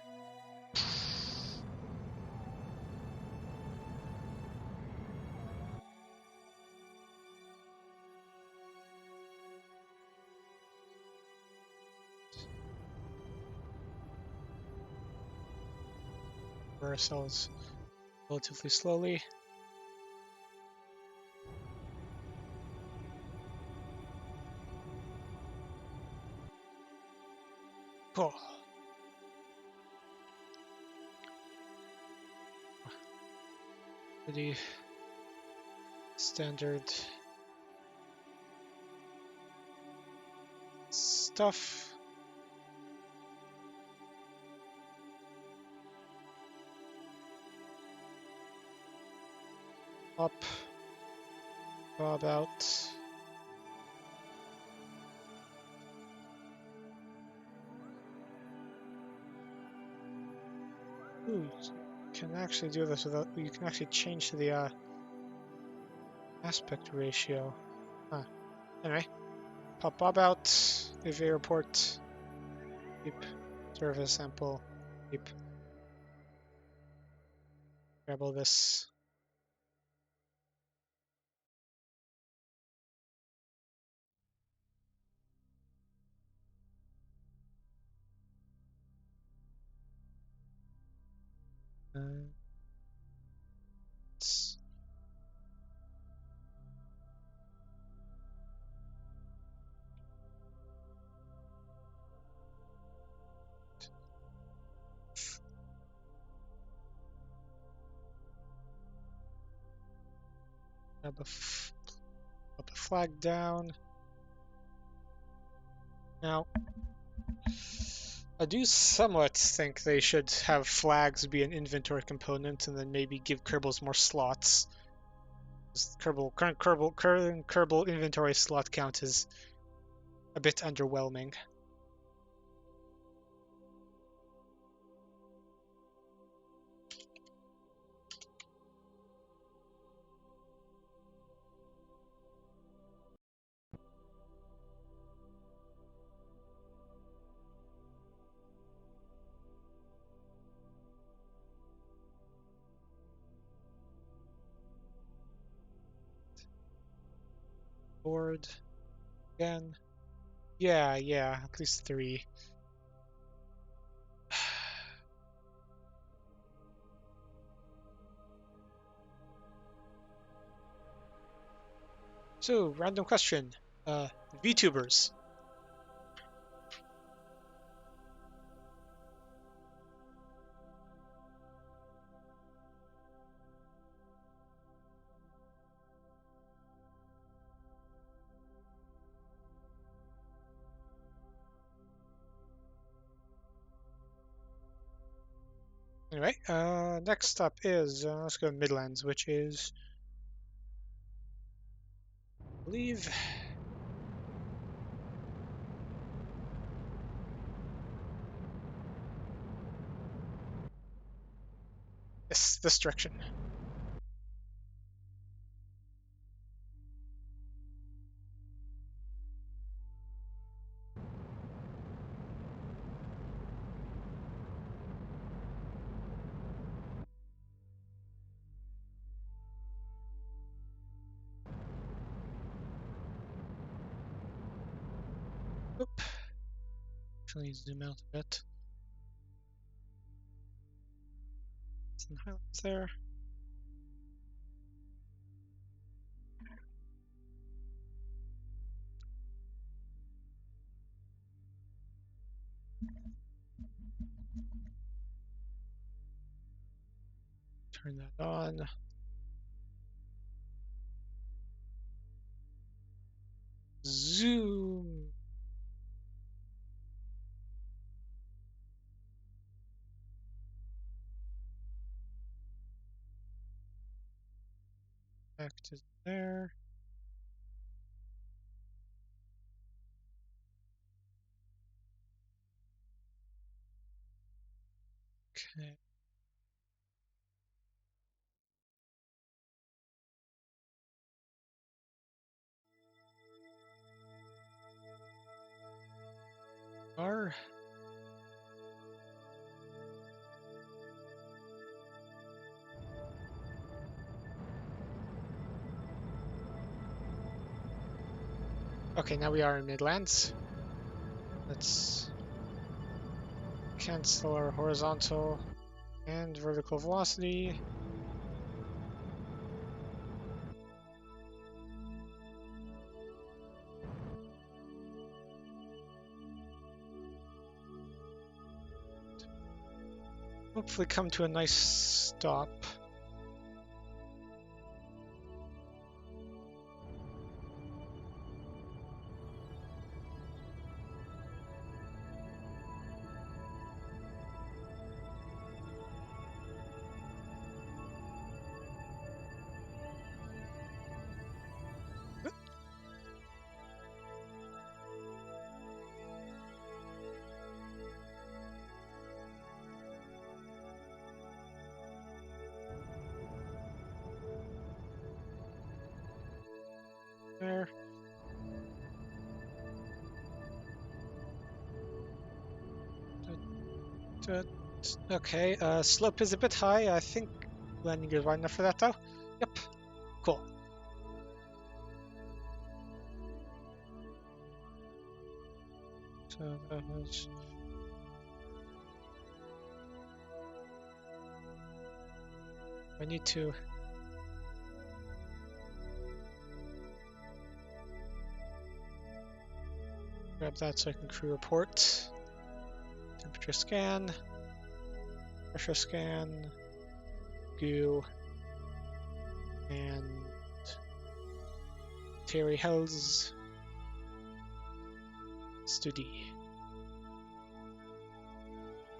Ourselves relatively slowly. Cool. Pretty standard stuff. Up, bob out. Ooh, you can actually do this without. You can actually change the aspect ratio. Huh. Anyway, pop bob out. EVA report. Keep surface sample. Keep. Grab all this. Let's put the flag down. Now, I do somewhat think they should have flags be an inventory component and then maybe give Kerbals more slots. Current Kerbal inventory slot count is a bit underwhelming. Board again. Yeah, at least 3. So, random question. VTubers. Anyway, next up is, let's go Midlands, which is, I believe, this direction. Oop. Actually, zoom out a bit. Some highlights there. Turn that on. Zoom. Back to there. Okay. R. Okay, now we are in Midlands. Let's cancel our horizontal and vertical velocity. Hopefully come to a nice stop. There. Okay, slope is a bit high. I think landing is wide enough for that though. Yep, cool. So that was I need to grab that so I can crew report. Temperature scan, pressure scan, goo, and Terry Hells study.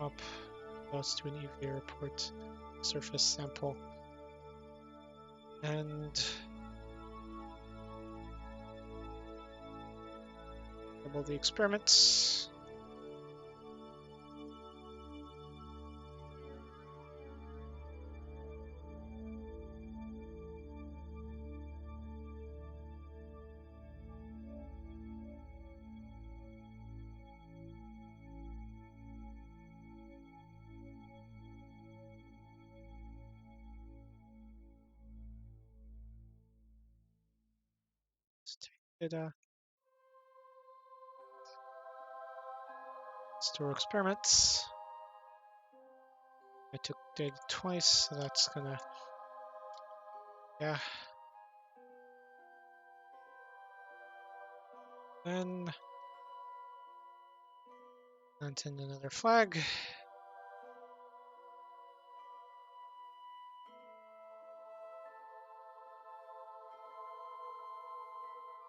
Up, let's do an EVA report, surface sample, and double the experiments. Let's take data, store experiments. I took data twice, so that's gonna, yeah. Then plant in another flag.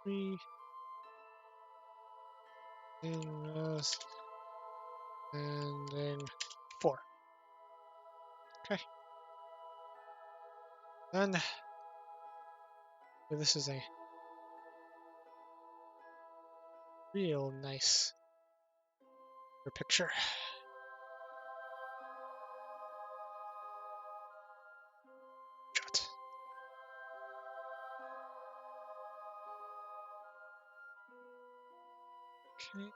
Three. And then 4. Okay. Then this is a real nice picture. Shot. Okay.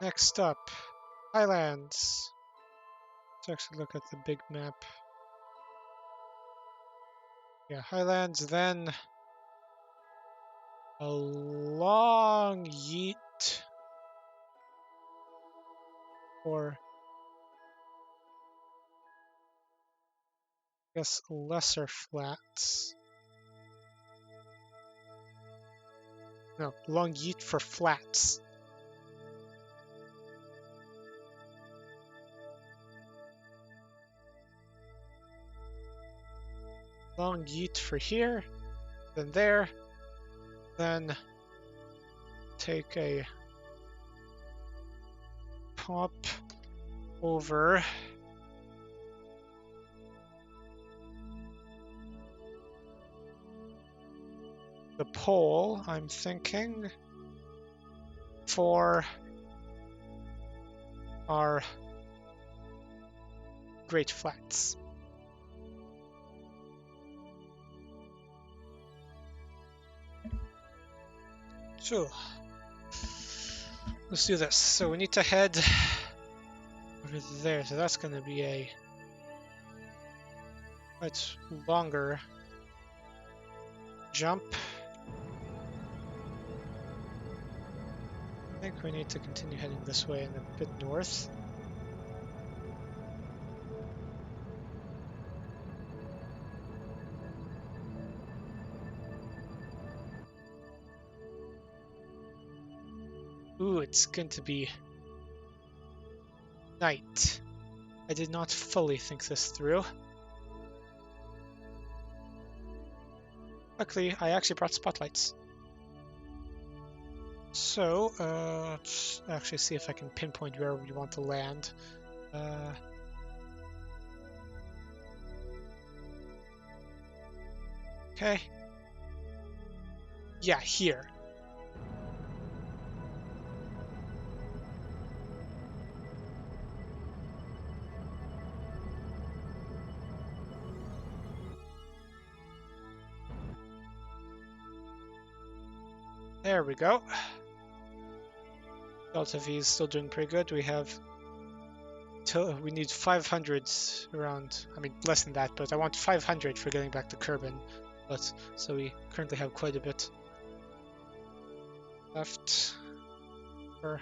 Next up, Highlands. Let's actually look at the big map. Yeah, Highlands, then a long yeet for, I guess, lesser flats. No, long yeet for flats. Long yeet for here, then there, then take a pop over the pole, I'm thinking, for our Great Flats. So let's do this. So we need to head over there. So that's going to be a quite longer jump. I think we need to continue heading this way and a bit north. Ooh, it's going to be night. I did not fully think this through. Luckily, I actually brought spotlights. So, let's actually see if I can pinpoint where we want to land. Okay. Yeah, here. There we go. Delta V is still doing pretty good. We need 500 around, I mean less than that, but I want 500 for getting back to Kerbin, but so we currently have quite a bit left for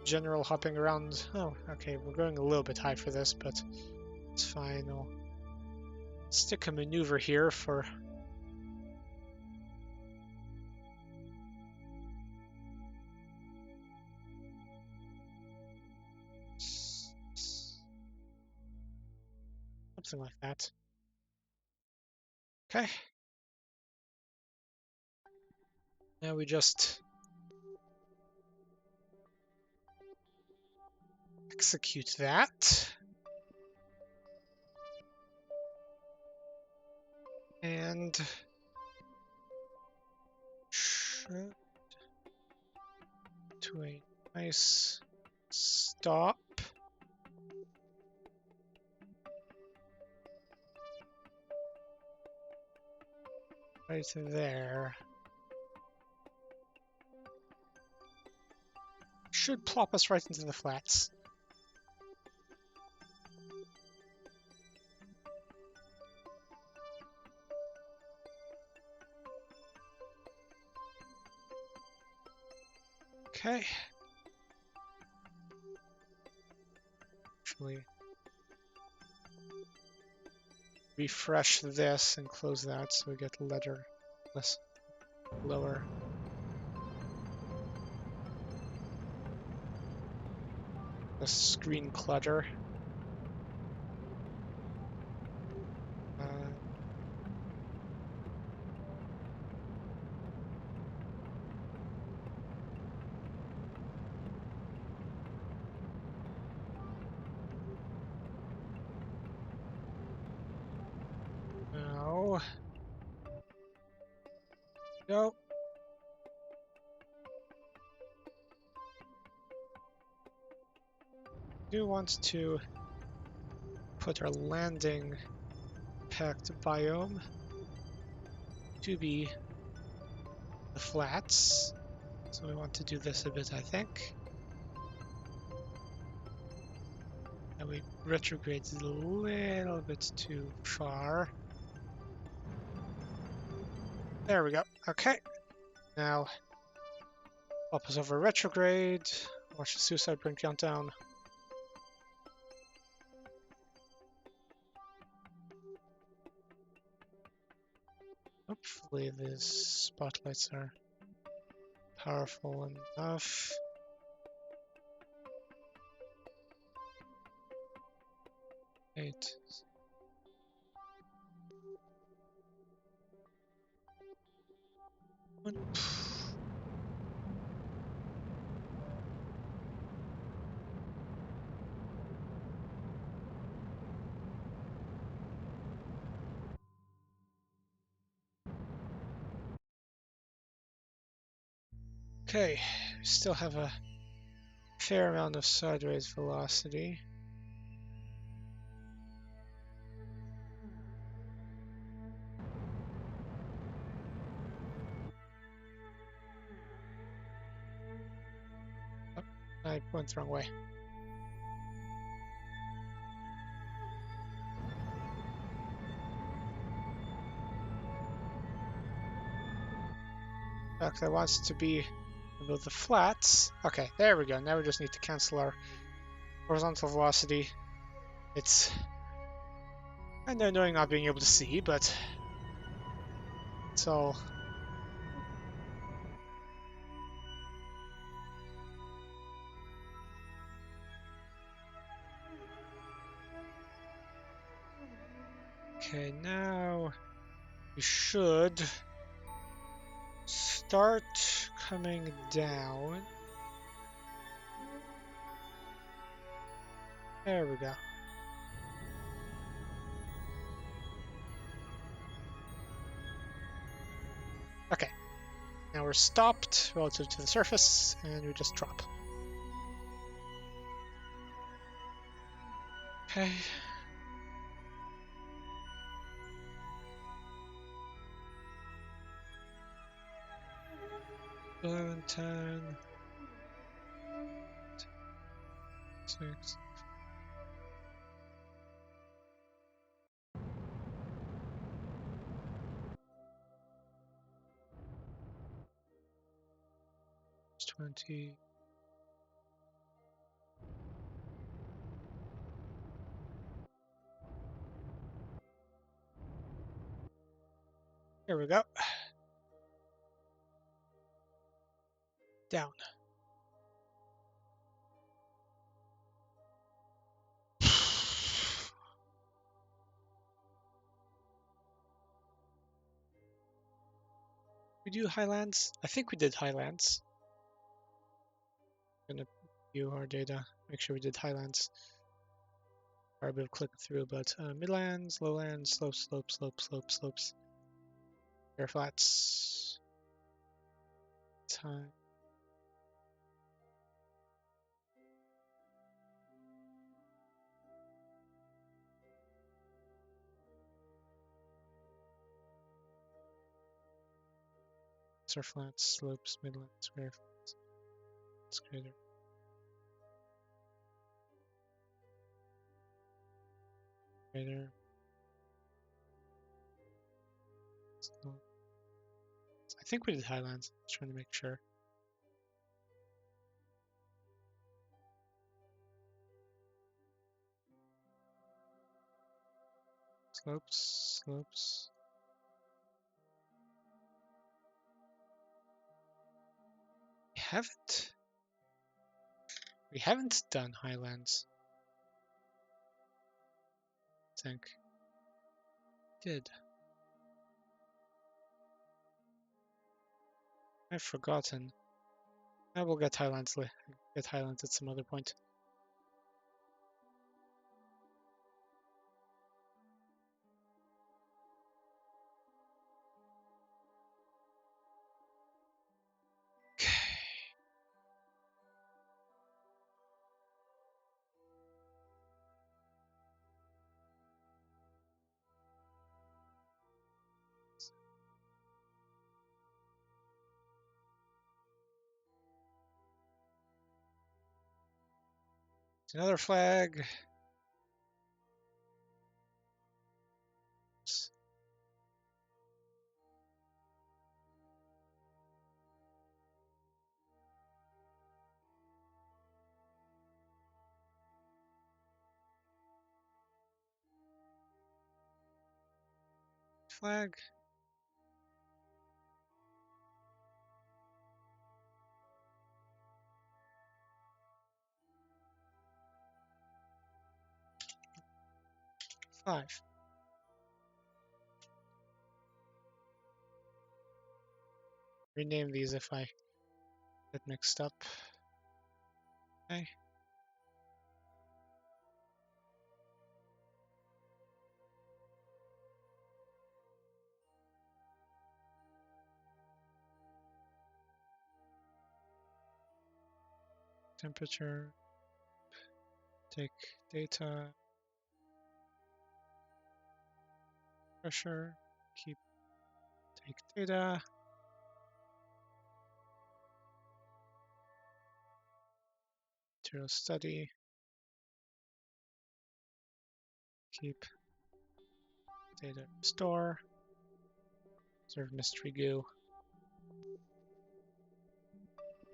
general hopping around. Oh, okay, we're going a little bit high for this, but it's fine. I'll stick a maneuver here for something like that. Okay. Now we just execute that. And should to a nice stop. Right there. Should plop us right into the flats. Okay. Actually, refresh this and close that so we get less lower. The screen clutter. No. No. Do want to put our landing packed biome to be the flats. So we want to do this a bit, I think. And we retrograded a little bit too far. There we go. Okay. Now, pop us over retrograde. Watch the suicide burn countdown. Hopefully these spotlights are powerful enough. Eight. Okay, we still have a fair amount of sideways velocity. Oh, I went the wrong way. In fact, I want it to be above the flats. Okay, there we go. Now we just need to cancel our horizontal velocity. It's kind of annoying not being able to see, but it's all. Okay, now we should start coming down. There we go. Okay, now we're stopped relative to the surface, and we just drop. Okay. Blue 10, 6. 20. Here we go. Down. We do highlands? I think we did highlands. I'm gonna view our data, make sure we did highlands. Or a bit of clicking through, but midlands, lowlands, slopes, slopes, slopes, slopes, slopes. Air flats. Time. Flats, slopes, midlands, air flats. It's greater. Greater. I think we did highlands. Just trying to make sure. Slopes, slopes. We haven't done highlands. I think. Did. I've forgotten. I will get highlands at some other point. Okay. Another flag. Flag. Five. Rename these if I get mixed up. Okay. Temperature. Take data. Pressure. Take data. Material study. Keep data store. Observe mystery goo.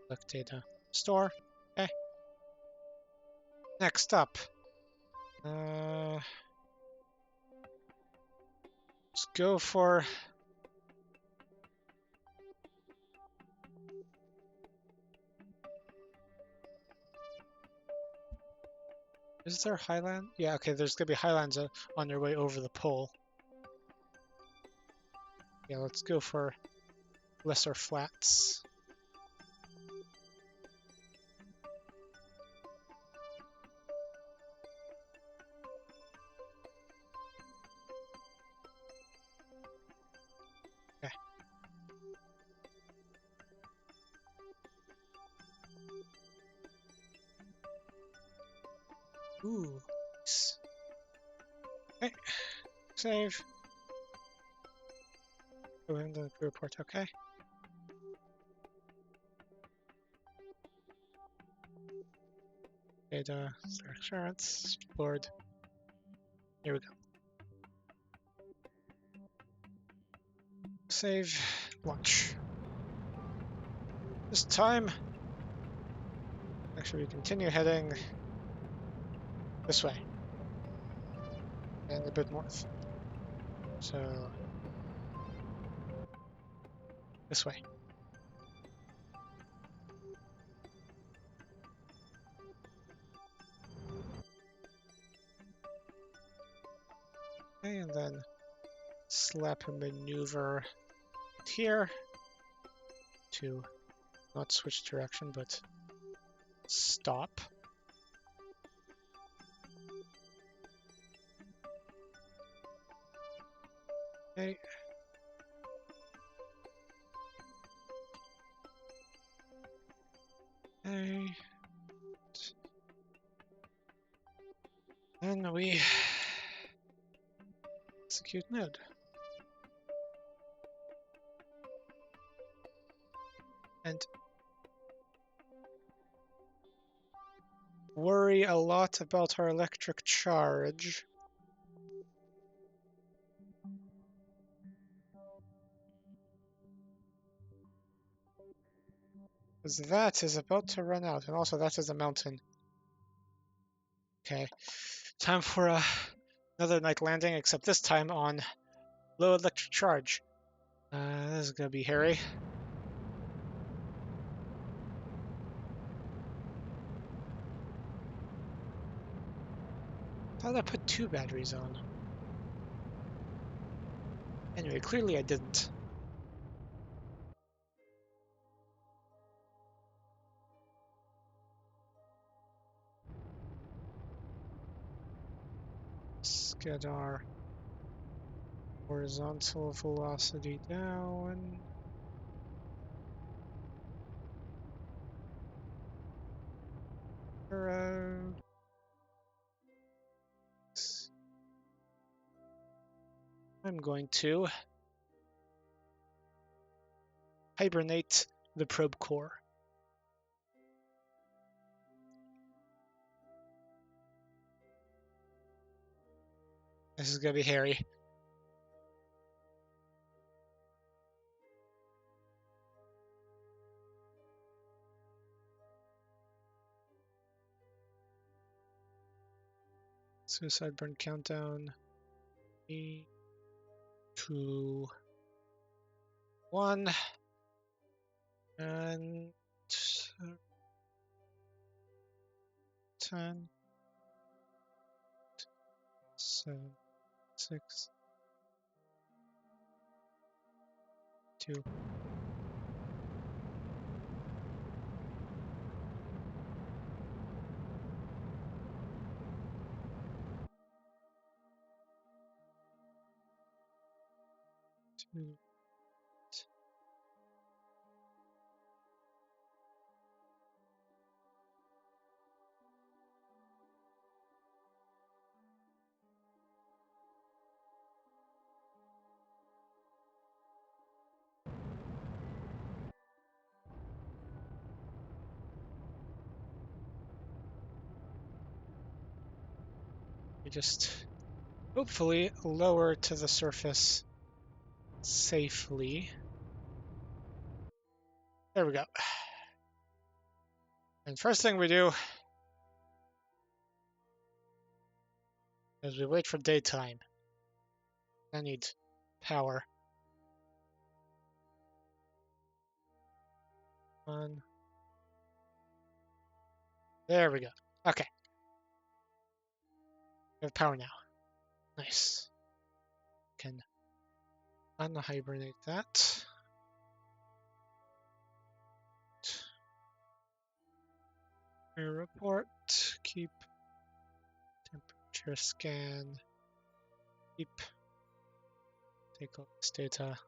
Collect data. Store. Okay. Next up. Let's go for Is there highland? Yeah, okay, there's gonna be highlands on their way over the pole. Yeah, let's go for lesser flats. Okay. Ooh, nice. Okay, save. Go into the report, okay. Data, assurance, board. Here we go. Save, launch. This time, Actually, we continue heading this way and a bit north. So this way. Okay, and then slap a maneuver here to not switch direction, but stop. Okay. Okay. And we execute node. And worry a lot about our electric charge. Because that is about to run out, and also that is a mountain. Okay, time for another night landing, except this time on low electric charge. This is gonna be hairy. Thought I put 2 batteries on. Anyway, clearly I didn't. Let's get our horizontal velocity down. Arrow. I'm going to hibernate the probe core. This is gonna be hairy. Suicide burn countdown. 3, 2, 1. And 10, 7, 6, 2. We just hopefully lower to the surface safely. There we go. And first thing we do is we wait for daytime. I need power. On. There we go. Okay. We have power now. Nice. Can unhibernate that. Report. Keep temperature scan. Keep. Take all this data.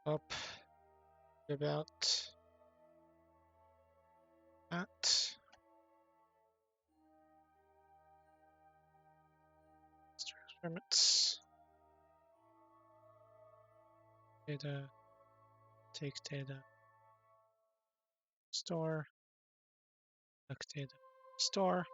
Up about that. Experiments. Data. Take data. Store. Update store.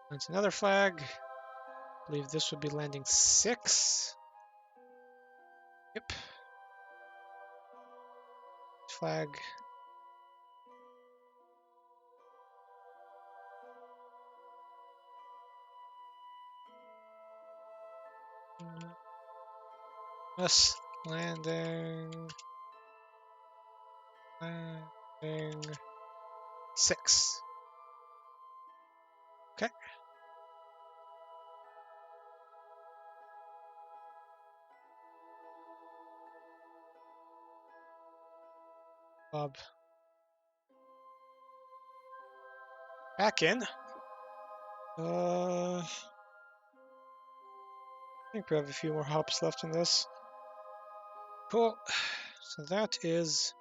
That's another flag. I believe this would be landing 6. Yep. Flag. Yes, landing 6. Okay. Bob. Back in. I think we have a few more hops left in this. Cool. So that is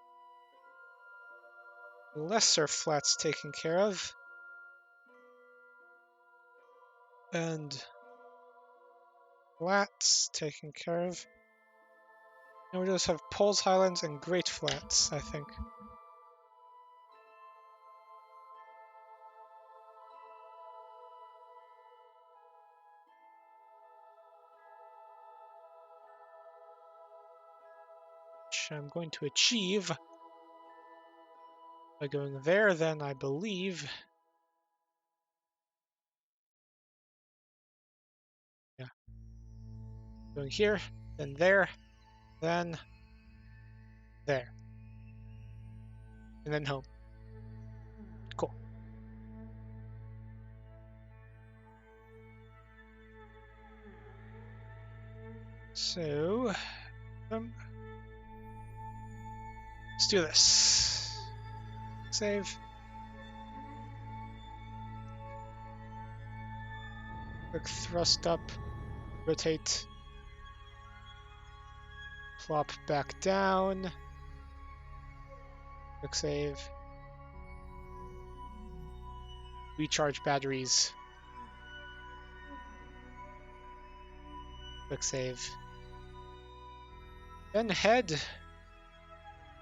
lesser flats taken care of. And flats taken care of. Now we just have poles, highlands, and great flats, I think. Which I'm going to achieve by going there, then I believe. Yeah. Going here, then there, then there. And then home. Cool. So, let's do this. Save. Quick thrust up, rotate, plop back down, quick save, recharge batteries, quick save, then head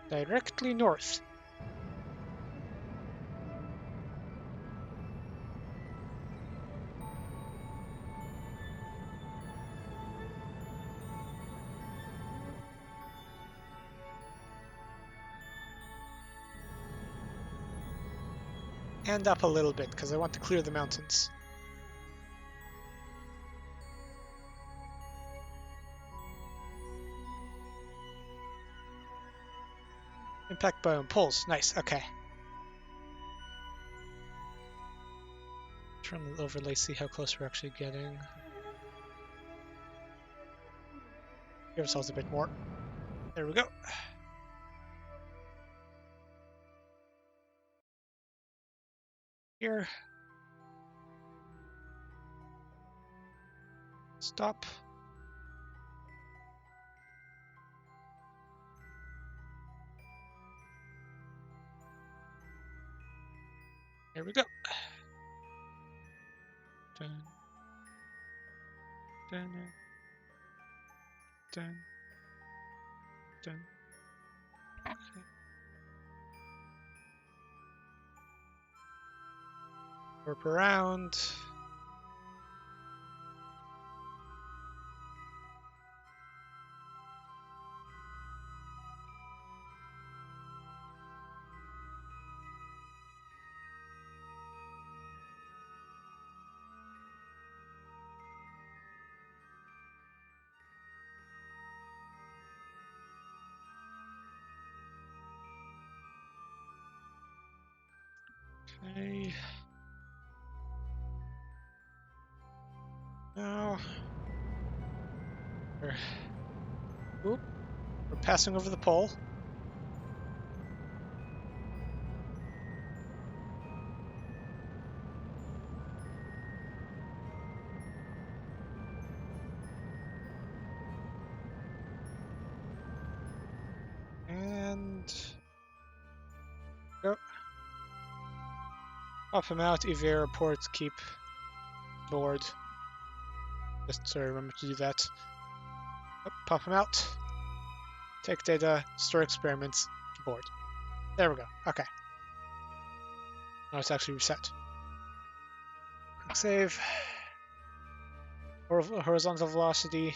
directly north. And up a little bit, because I want to clear the mountains. Impact biome poles. Nice, okay. Turn the overlay, see how close we're actually getting. Give ourselves a bit more. There we go. Here. Stop. There we go. Dun, dun, dun, dun. Okay. Warp around. Okay. Now we're passing over the pole. And go. Pop him out, EVA reports, keep board. Just so I remember to do that. Oh, pop him out. take data, store experiments, board. There we go. Okay. Now it's actually reset. Quick save. Horizontal velocity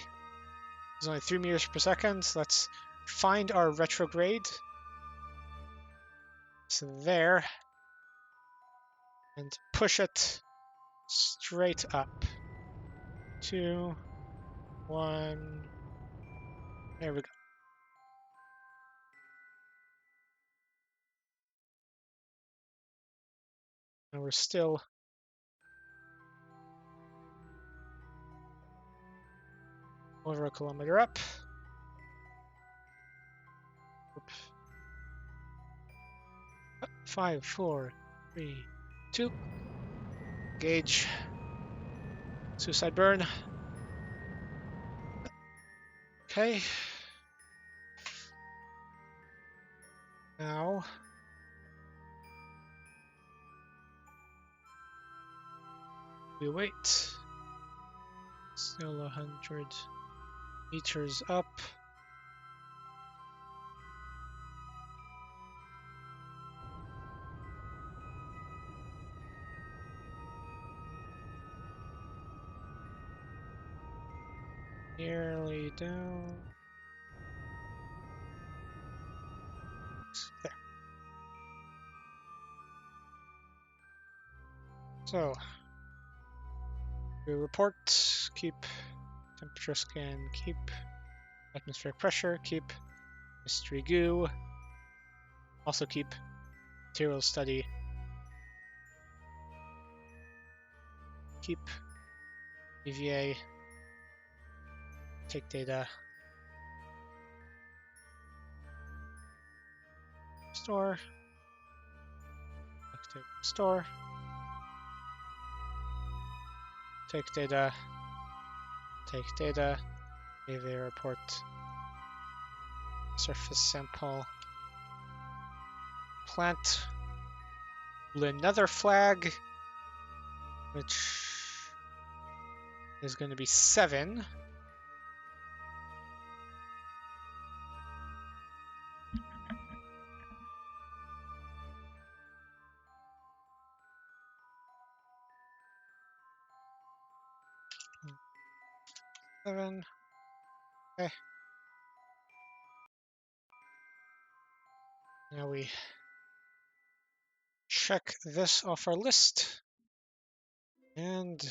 is only 3 meters per second. Let's find our retrograde. So there. And push it straight up. 2, 1. There we go. And we're still over a kilometer up. Oop. 5, 4, 3, 2. Gauge. Suicide burn. Okay. Now we wait. Still 100 meters up. Nearly down. There. So we report, keep temperature scan, keep atmospheric pressure, keep mystery goo, also keep material study, keep EVA, take data, store, store, take data, EVA report, surface sample, plant, another flag, which is going to be 7. Okay. Now we check this off our list and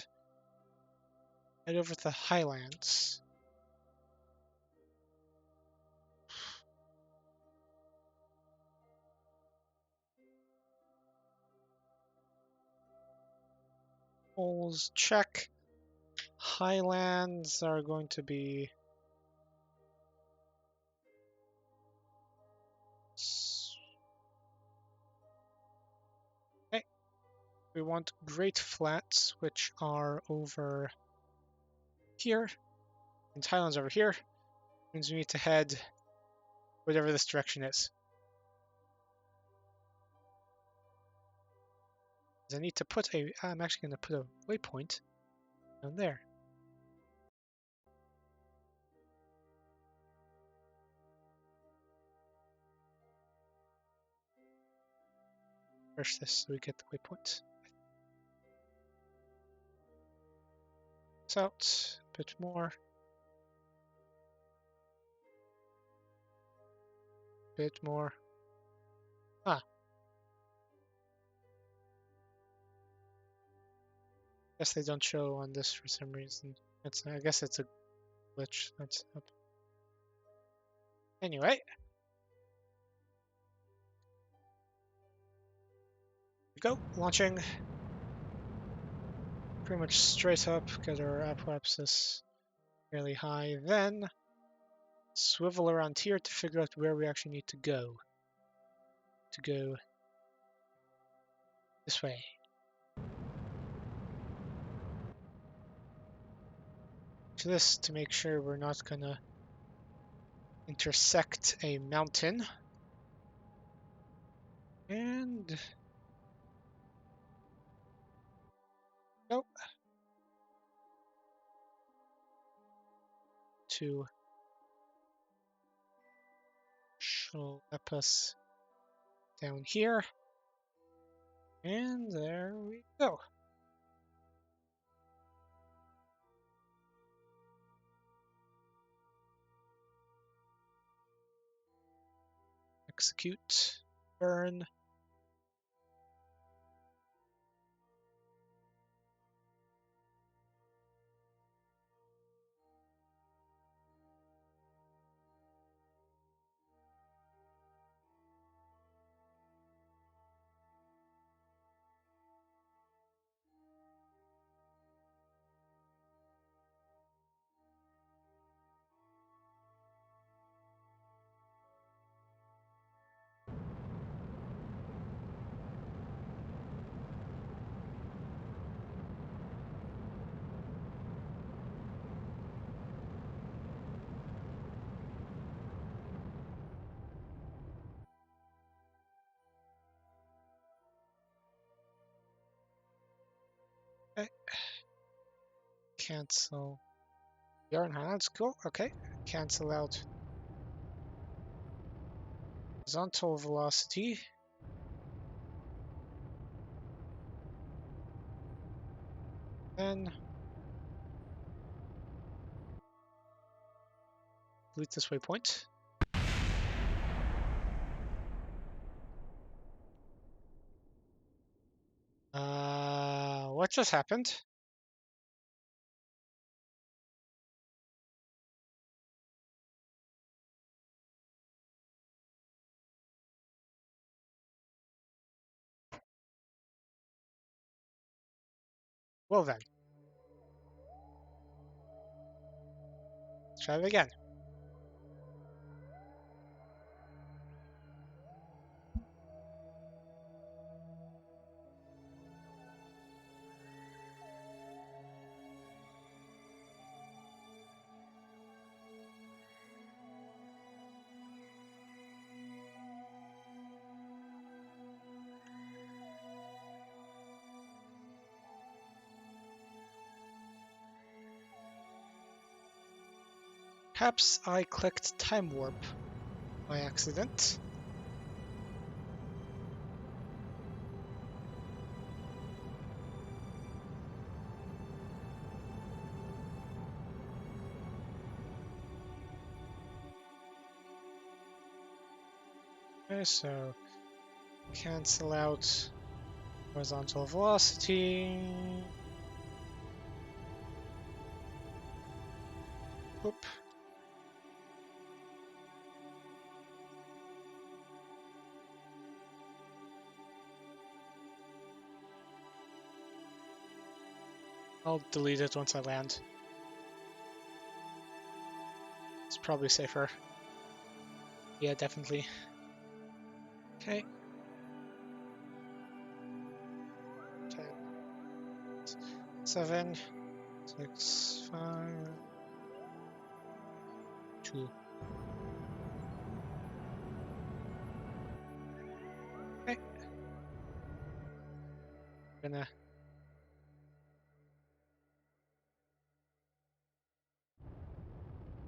head over to the Highlands. Holes check. Highlands are going to be okay. We want Great Flats, which are over here, and Highlands over here. Means we need to head whatever this direction is. I need to put a. I'm actually going to put a waypoint down there. Push this so we get the waypoint. It's out a bit more. Bit more. Ah. Guess they don't show on this for some reason. I guess it's a glitch. That's up. Anyway. Go. Launching. Pretty much straight up, get our apoapsis fairly high. Then swivel around here to figure out where we actually need to go. To go this way. To this to make sure we're not gonna intersect a mountain. And go to Shuttle Epus down here. And there we go. Execute, burn. Okay. Cancel. Yarn, that's cool. Okay. Cancel out horizontal velocity. Then delete this waypoint. What just happened? Well then, let's try it again. Perhaps I clicked time warp by accident. Okay, so cancel out horizontal velocity. Oop. I'll delete it once I land. It's probably safer. Yeah, definitely. Okay. 10, 7, 6, 5, 2. Okay. Gonna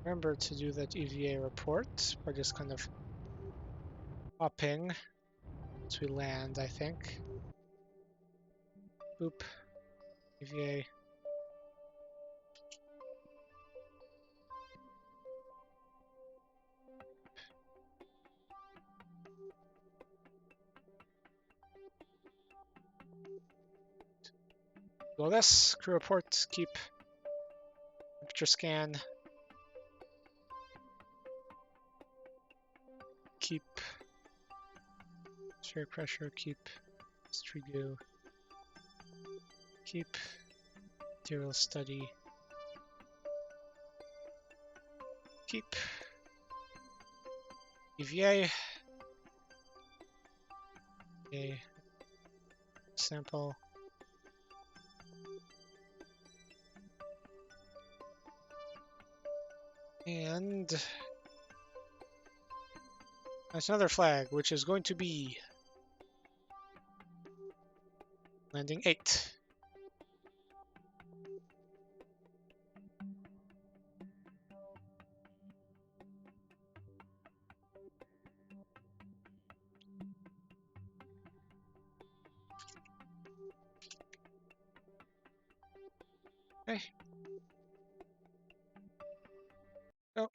remember to do that EVA report by just kind of hopping once we land, I think. Boop. EVA. Well, this crew report, keep temperature scan, keep atmospheric pressure, keep Strigo, keep material study, keep EVA, a sample, and that's another flag, which is going to be landing 8. Okay. Oh.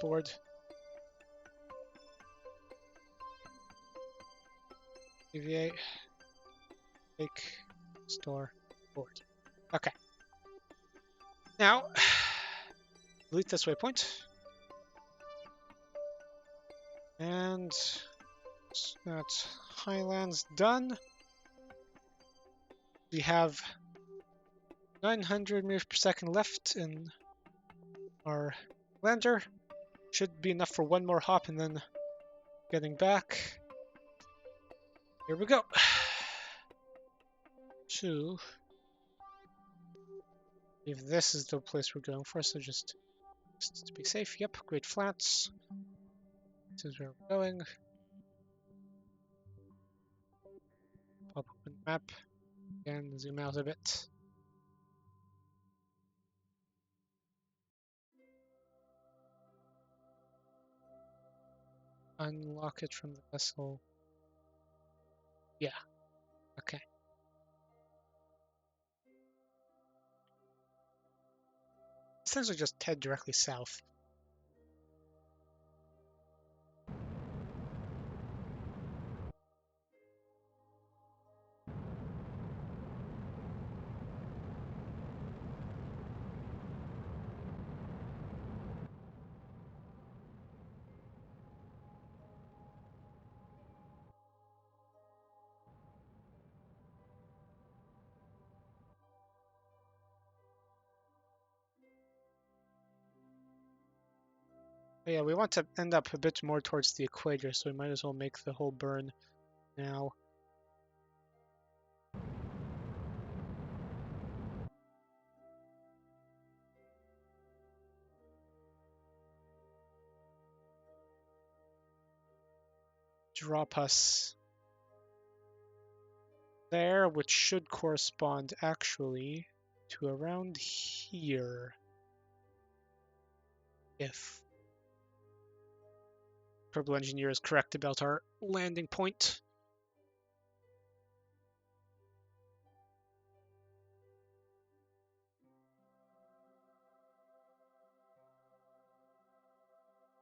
Board. Deviate. Make. Store. Board. Okay. Now, delete this waypoint. And that's Highlands done. We have 900 meters per second left in our lander. Should be enough for one more hop and then getting back. Here we go. So, if this is the place we're going for, so just to be safe. Yep, Great Flats. This is where we're going. Pop open map. Again, zoom out a bit. Unlock it from the vessel. Yeah, okay. These things are just head directly south. But yeah, we want to end up a bit more towards the equator, so we might as well make the whole burn now. Drop us there, which should correspond actually to around here. If Kerbal Engineer is correct about our landing point.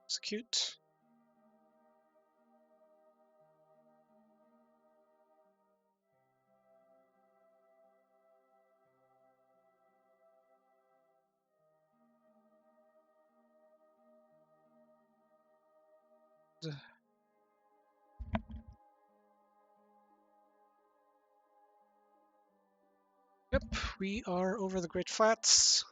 Execute. Yep, we are over the Great Flats.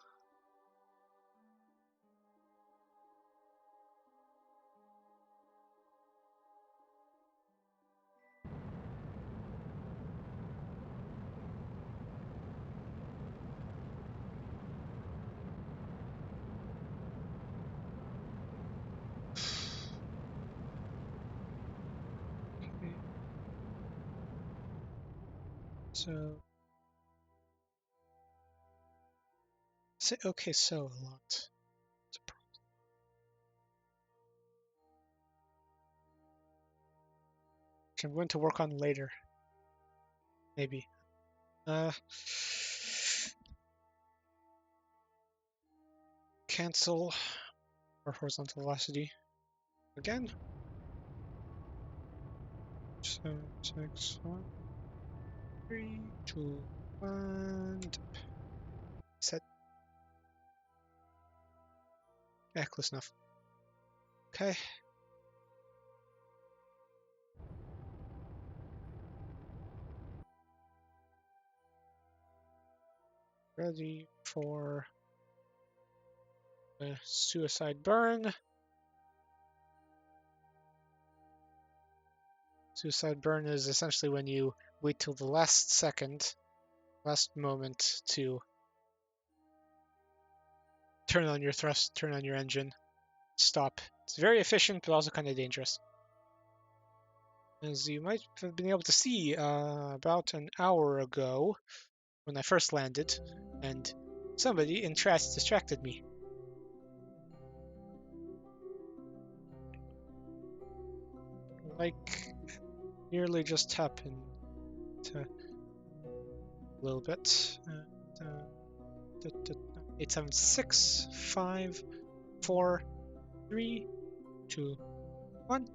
Okay. So, say okay, so a lot. I'm going to work on later. Maybe. Cancel our horizontal velocity again. 7, 6, 5, 3, 2, 1. Set. Yeah, close enough. Okay. Ready for the suicide burn. Suicide burn is essentially when you wait till the last second, last moment to turn on your thrust, turn on your engine, stop. It's very efficient, but also kind of dangerous. As you might have been able to see about an hour ago, when I first landed, and somebody in trash distracted me. Like, nearly just happened a little bit. 8, 7, 6, 5, 4, 3, 2, 1.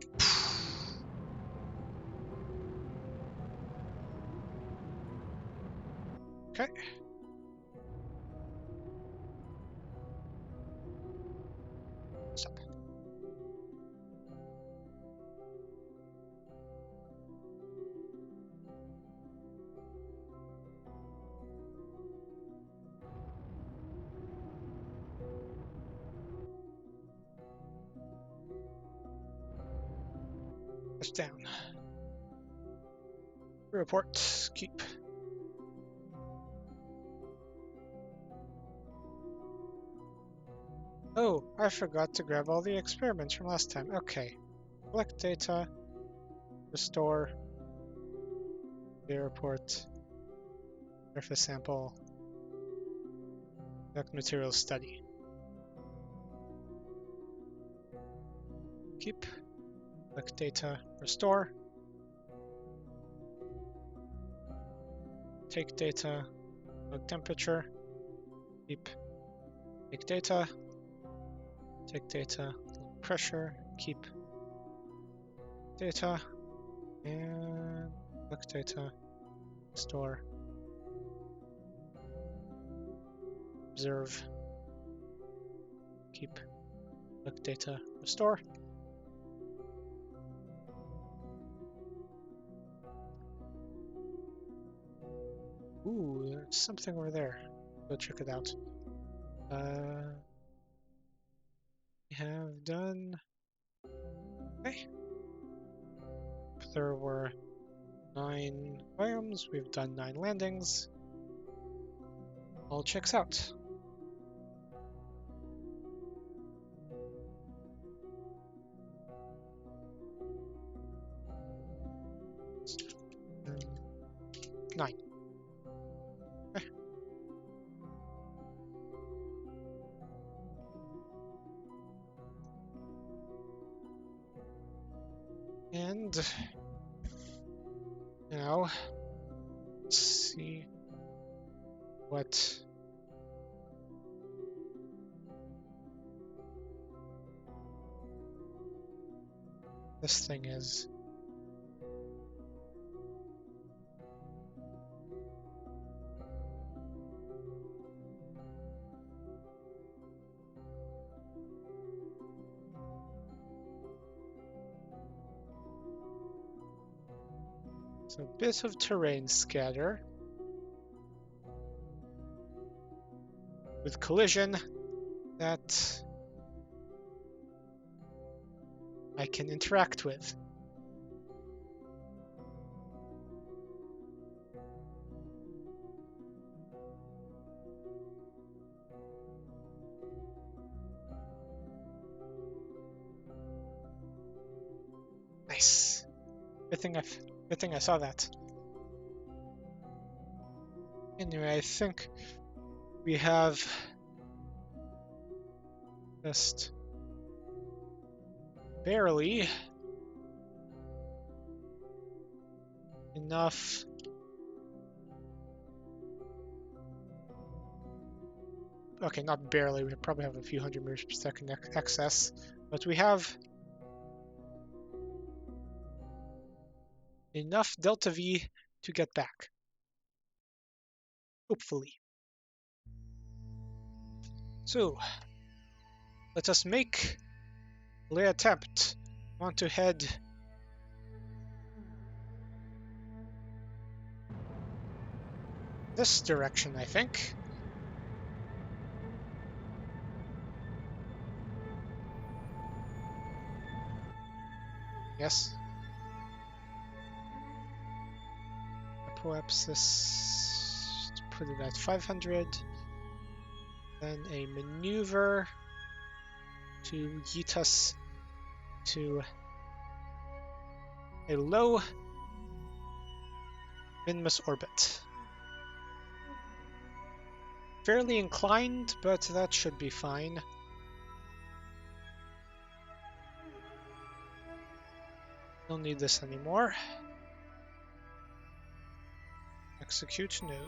Okay. Stop. Down. Report. Keep. Oh, I forgot to grab all the experiments from last time. Okay. Collect data. Restore. The report. Surface sample. Conduct material study. Keep. Collect data. Restore. Take data. Log temperature. Keep. Take data. Take data. Log pressure. Keep. Data. And collect data. Store. Observe. Keep. Collect data. Restore. Ooh, there's something over there. Go check it out. We have done... Okay. There were 9 biomes. We've done 9 landings. All checks out. Um, 9. Okay. And now, let's see what this thing is. So a bit of terrain scatter with collision that I can interact with. Nice. Good thing I saw that. Anyway, I think we have just barely enough okay, not barely, we probably have a few hundred meters per second excess, but we have enough delta V to get back. Hopefully. So, let us make the attempt. Want to head this direction, I think. Yes. Apoapsis, put it at 500. Then a maneuver to yeet us to a low Minmus orbit. fairly inclined, but that should be fine. Don't need this anymore. Execute node.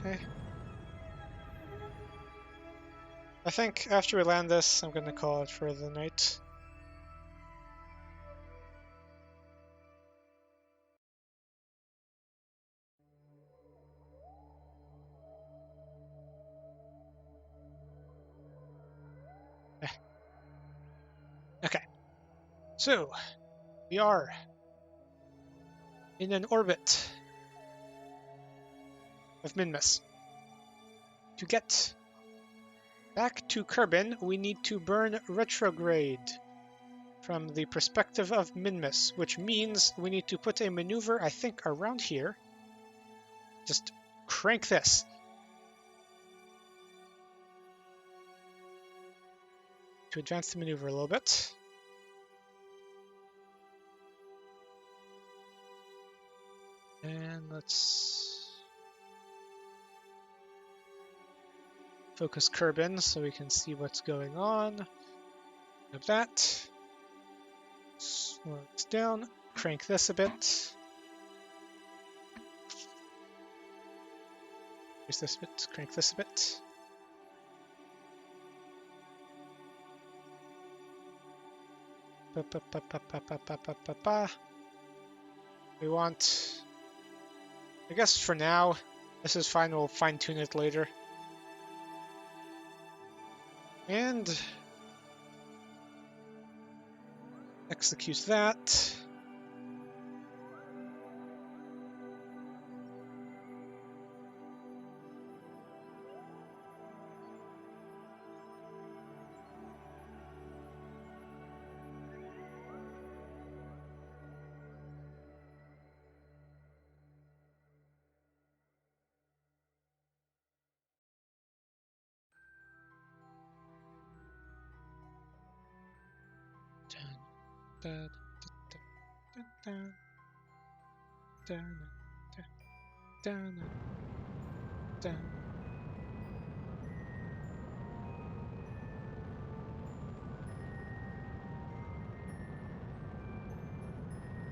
Okay. I think after we land this, I'm gonna call it for the night. Okay. So, we are in an orbit of Minmus. To get back to Kerbin, we need to burn retrograde from the perspective of Minmus, which means we need to put a maneuver, I think, around here. Just crank this. To advance the maneuver a little bit. And let's focus Kerbin so we can see what's going on. Like that. Slow this down. Crank this a bit. Raise this a bit. Crank this a bit. We want, I guess for now, this is fine, we'll fine tune it later. And execute that.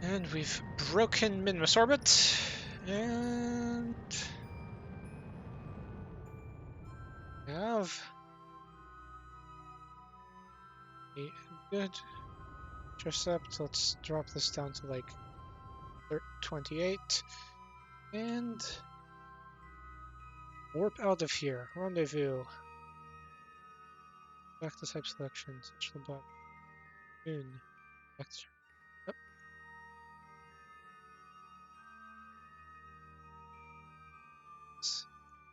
And we've broken Minmus orbit, and we have a good intercept. Let's drop this down to like 28 and warp out of here. Rendezvous. Back to type selection. Central block. Moon. Back to. Yep.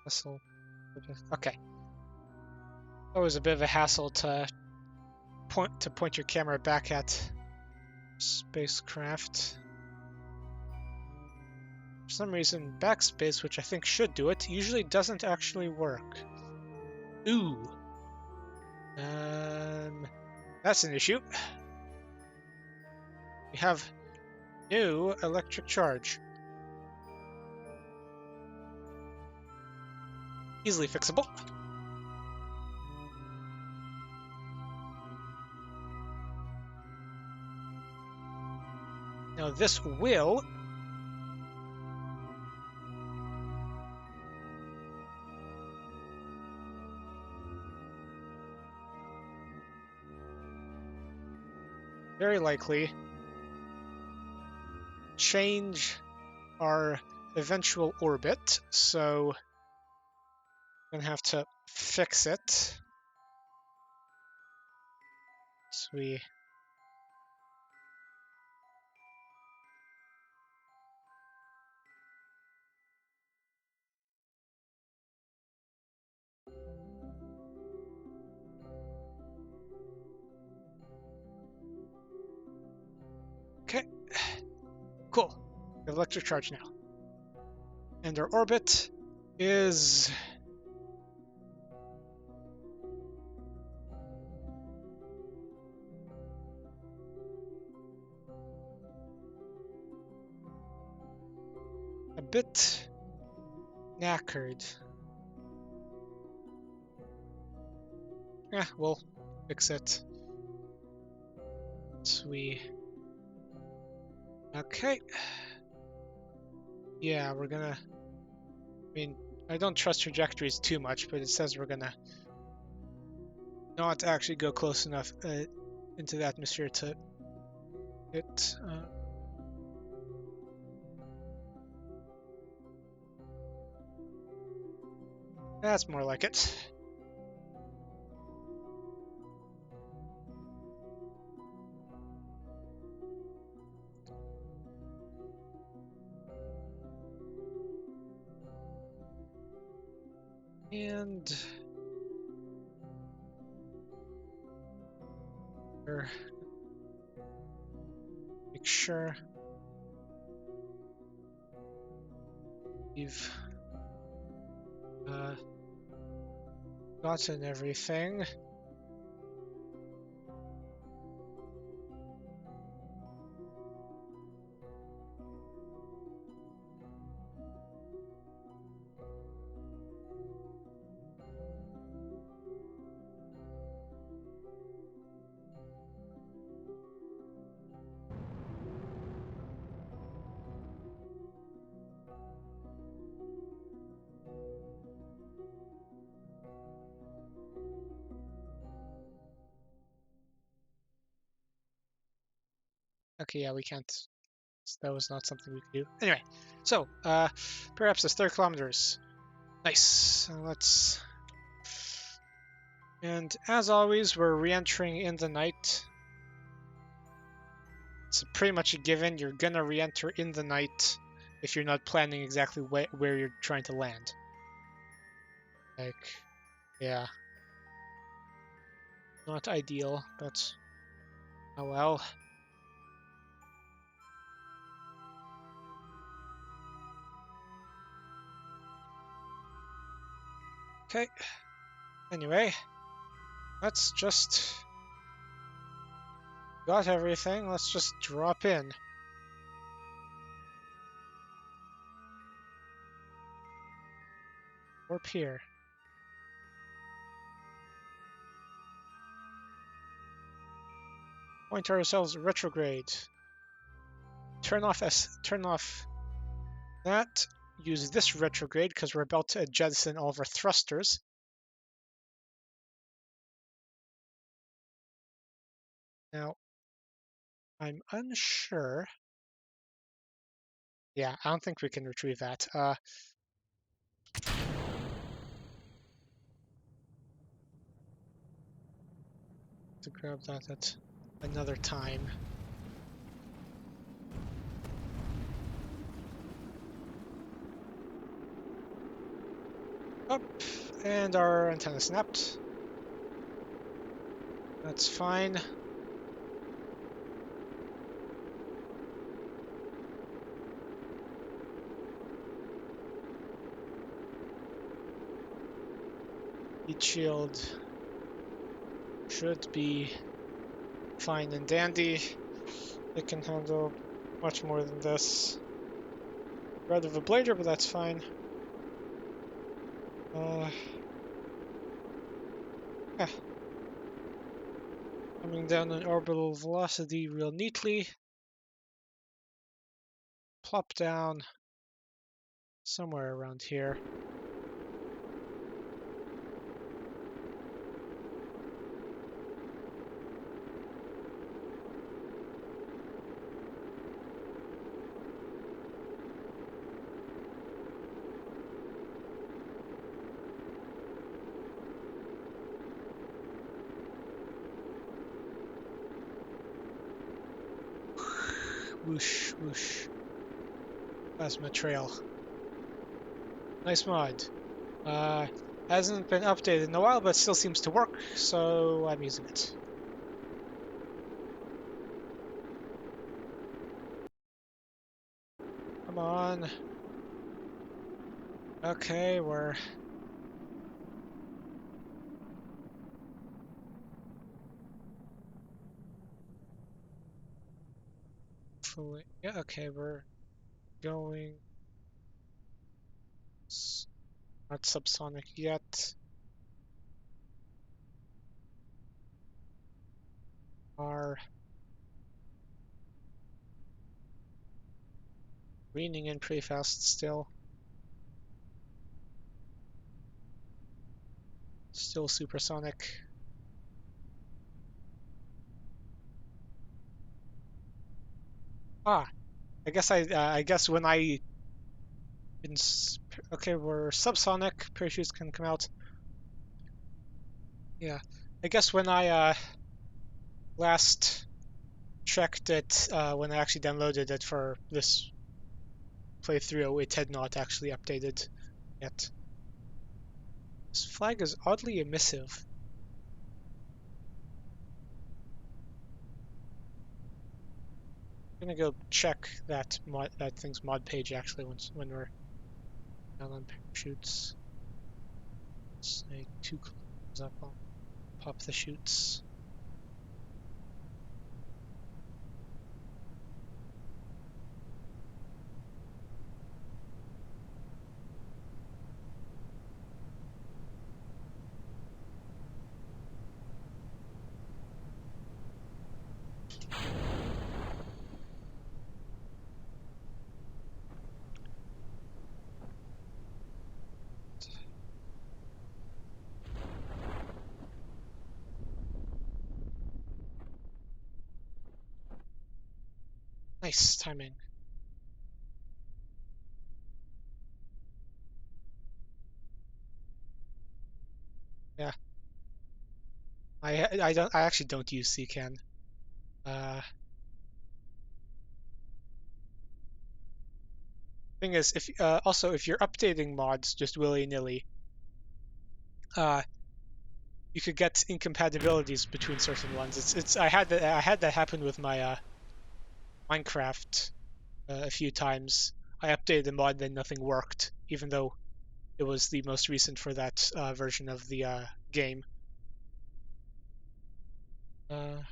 Vessel. Okay. That was a bit of a hassle to point your camera back at Spacecraft. For some reason, backspace, which I think should do it, usually doesn't actually work. Ooh. That's an issue. We have new electric charge. Easily fixable. Now this will very likely change our eventual orbit, so I'm gonna have to fix it. So we Okay, cool. We have electric charge now. And our orbit is... a bit knackered. Yeah, we'll fix it. So okay. Yeah, we're gonna... I mean, I don't trust trajectories too much, but it says we're gonna not actually go close enough into the atmosphere to hit. That's more like it. And make sure we've gotten everything. Okay, yeah, we can't. That was not something we could do. Anyway, so perhaps it's 30 kilometers. Nice. So let's. And as always, we're re-entering in the night. It's pretty much a given. You're gonna re-enter in the night if you're not planning exactly where you're trying to land. Like, yeah. Not ideal, but oh well. Okay. Anyway, let's just... got everything. Let's just drop in. Warp here. Point ourselves retrograde. Turn off that. Use this retrograde because we're about to jettison all of our thrusters. Now, I'm unsure. Yeah, I don't think we can retrieve that. To grab that at another time. Up, and our antenna snapped. That's fine. Heat shield should be fine and dandy. It can handle much more than this. Rather of a blader, but that's fine. Yeah. Coming down an orbital velocity real neatly. Plop down somewhere around here. Whoosh, whoosh. Plasma trail. Nice mod. Hasn't been updated in a while, but still seems to work, so I'm using it. Come on. Okay, we're... Yeah, okay, we're going... Not subsonic yet. Are reining in pretty fast still. Still supersonic. Ah, I guess when I okay, we're subsonic. Parachutes can come out. Yeah, I guess when I last checked it, when I actually downloaded it for this playthrough, it had not actually updated yet. This flag is oddly emissive. I'm gonna go check that thing's mod page actually when we're down on parachutes. Say 2 kilometers up, I'll pop the chutes. Nice timing. Yeah, I actually don't use CCAN. Thing is, if also if you're updating mods just willy-nilly, uh, you could get incompatibilities between certain ones. I had that happen with my Minecraft a few times. I updated a mod, then nothing worked, even though it was the most recent for that version of the game. Uh,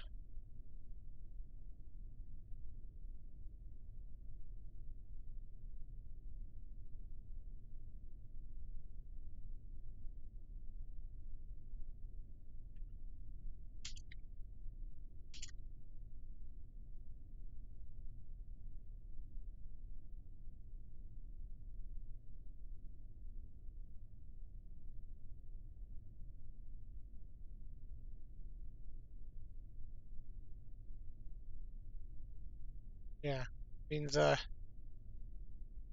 yeah, I mean the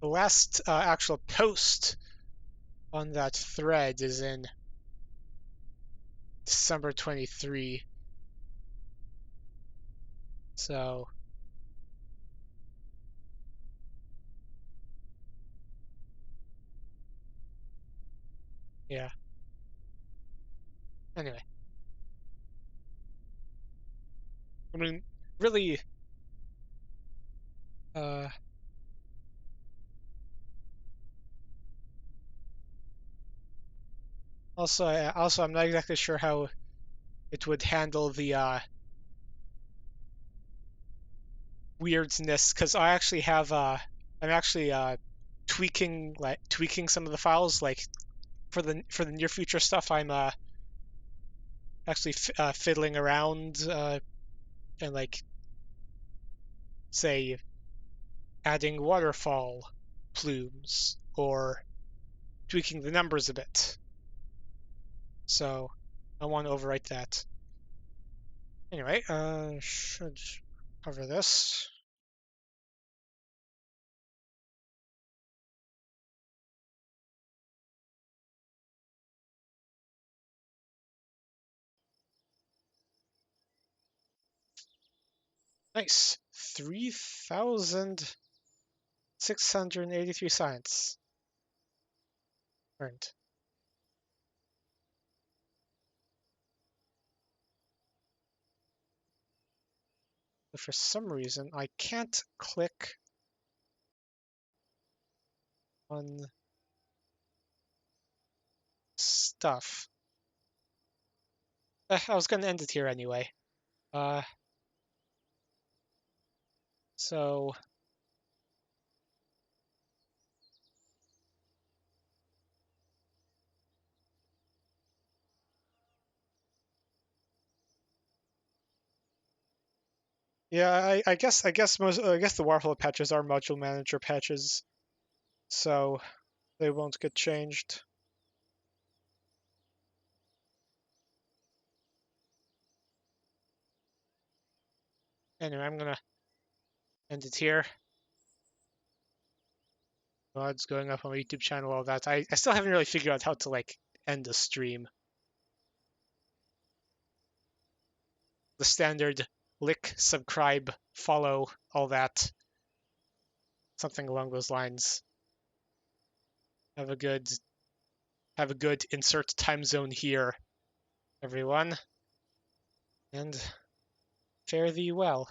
last actual post on that thread is in December 23. So yeah. Anyway, I mean, really, uh, also I'm not exactly sure how it would handle the weirdness because I actually have I'm actually tweaking some of the files like for the near future stuff. I'm actually fiddling around and like say adding waterfall plumes or tweaking the numbers a bit. So I want to overwrite that. Anyway, should cover this. Nice. 3,683 science earned. But for some reason, I can't click Fun stuff. I was gonna end it here anyway. So yeah, I guess the Waterfall patches are module manager patches, so they won't get changed. Anyway, I'm gonna end it here. VODs going up on my YouTube channel, all that. I still haven't really figured out how to like end the stream. The standard lick, subscribe, follow, all that. Something along those lines. Have a good insert time zone here, everyone. And fare thee well.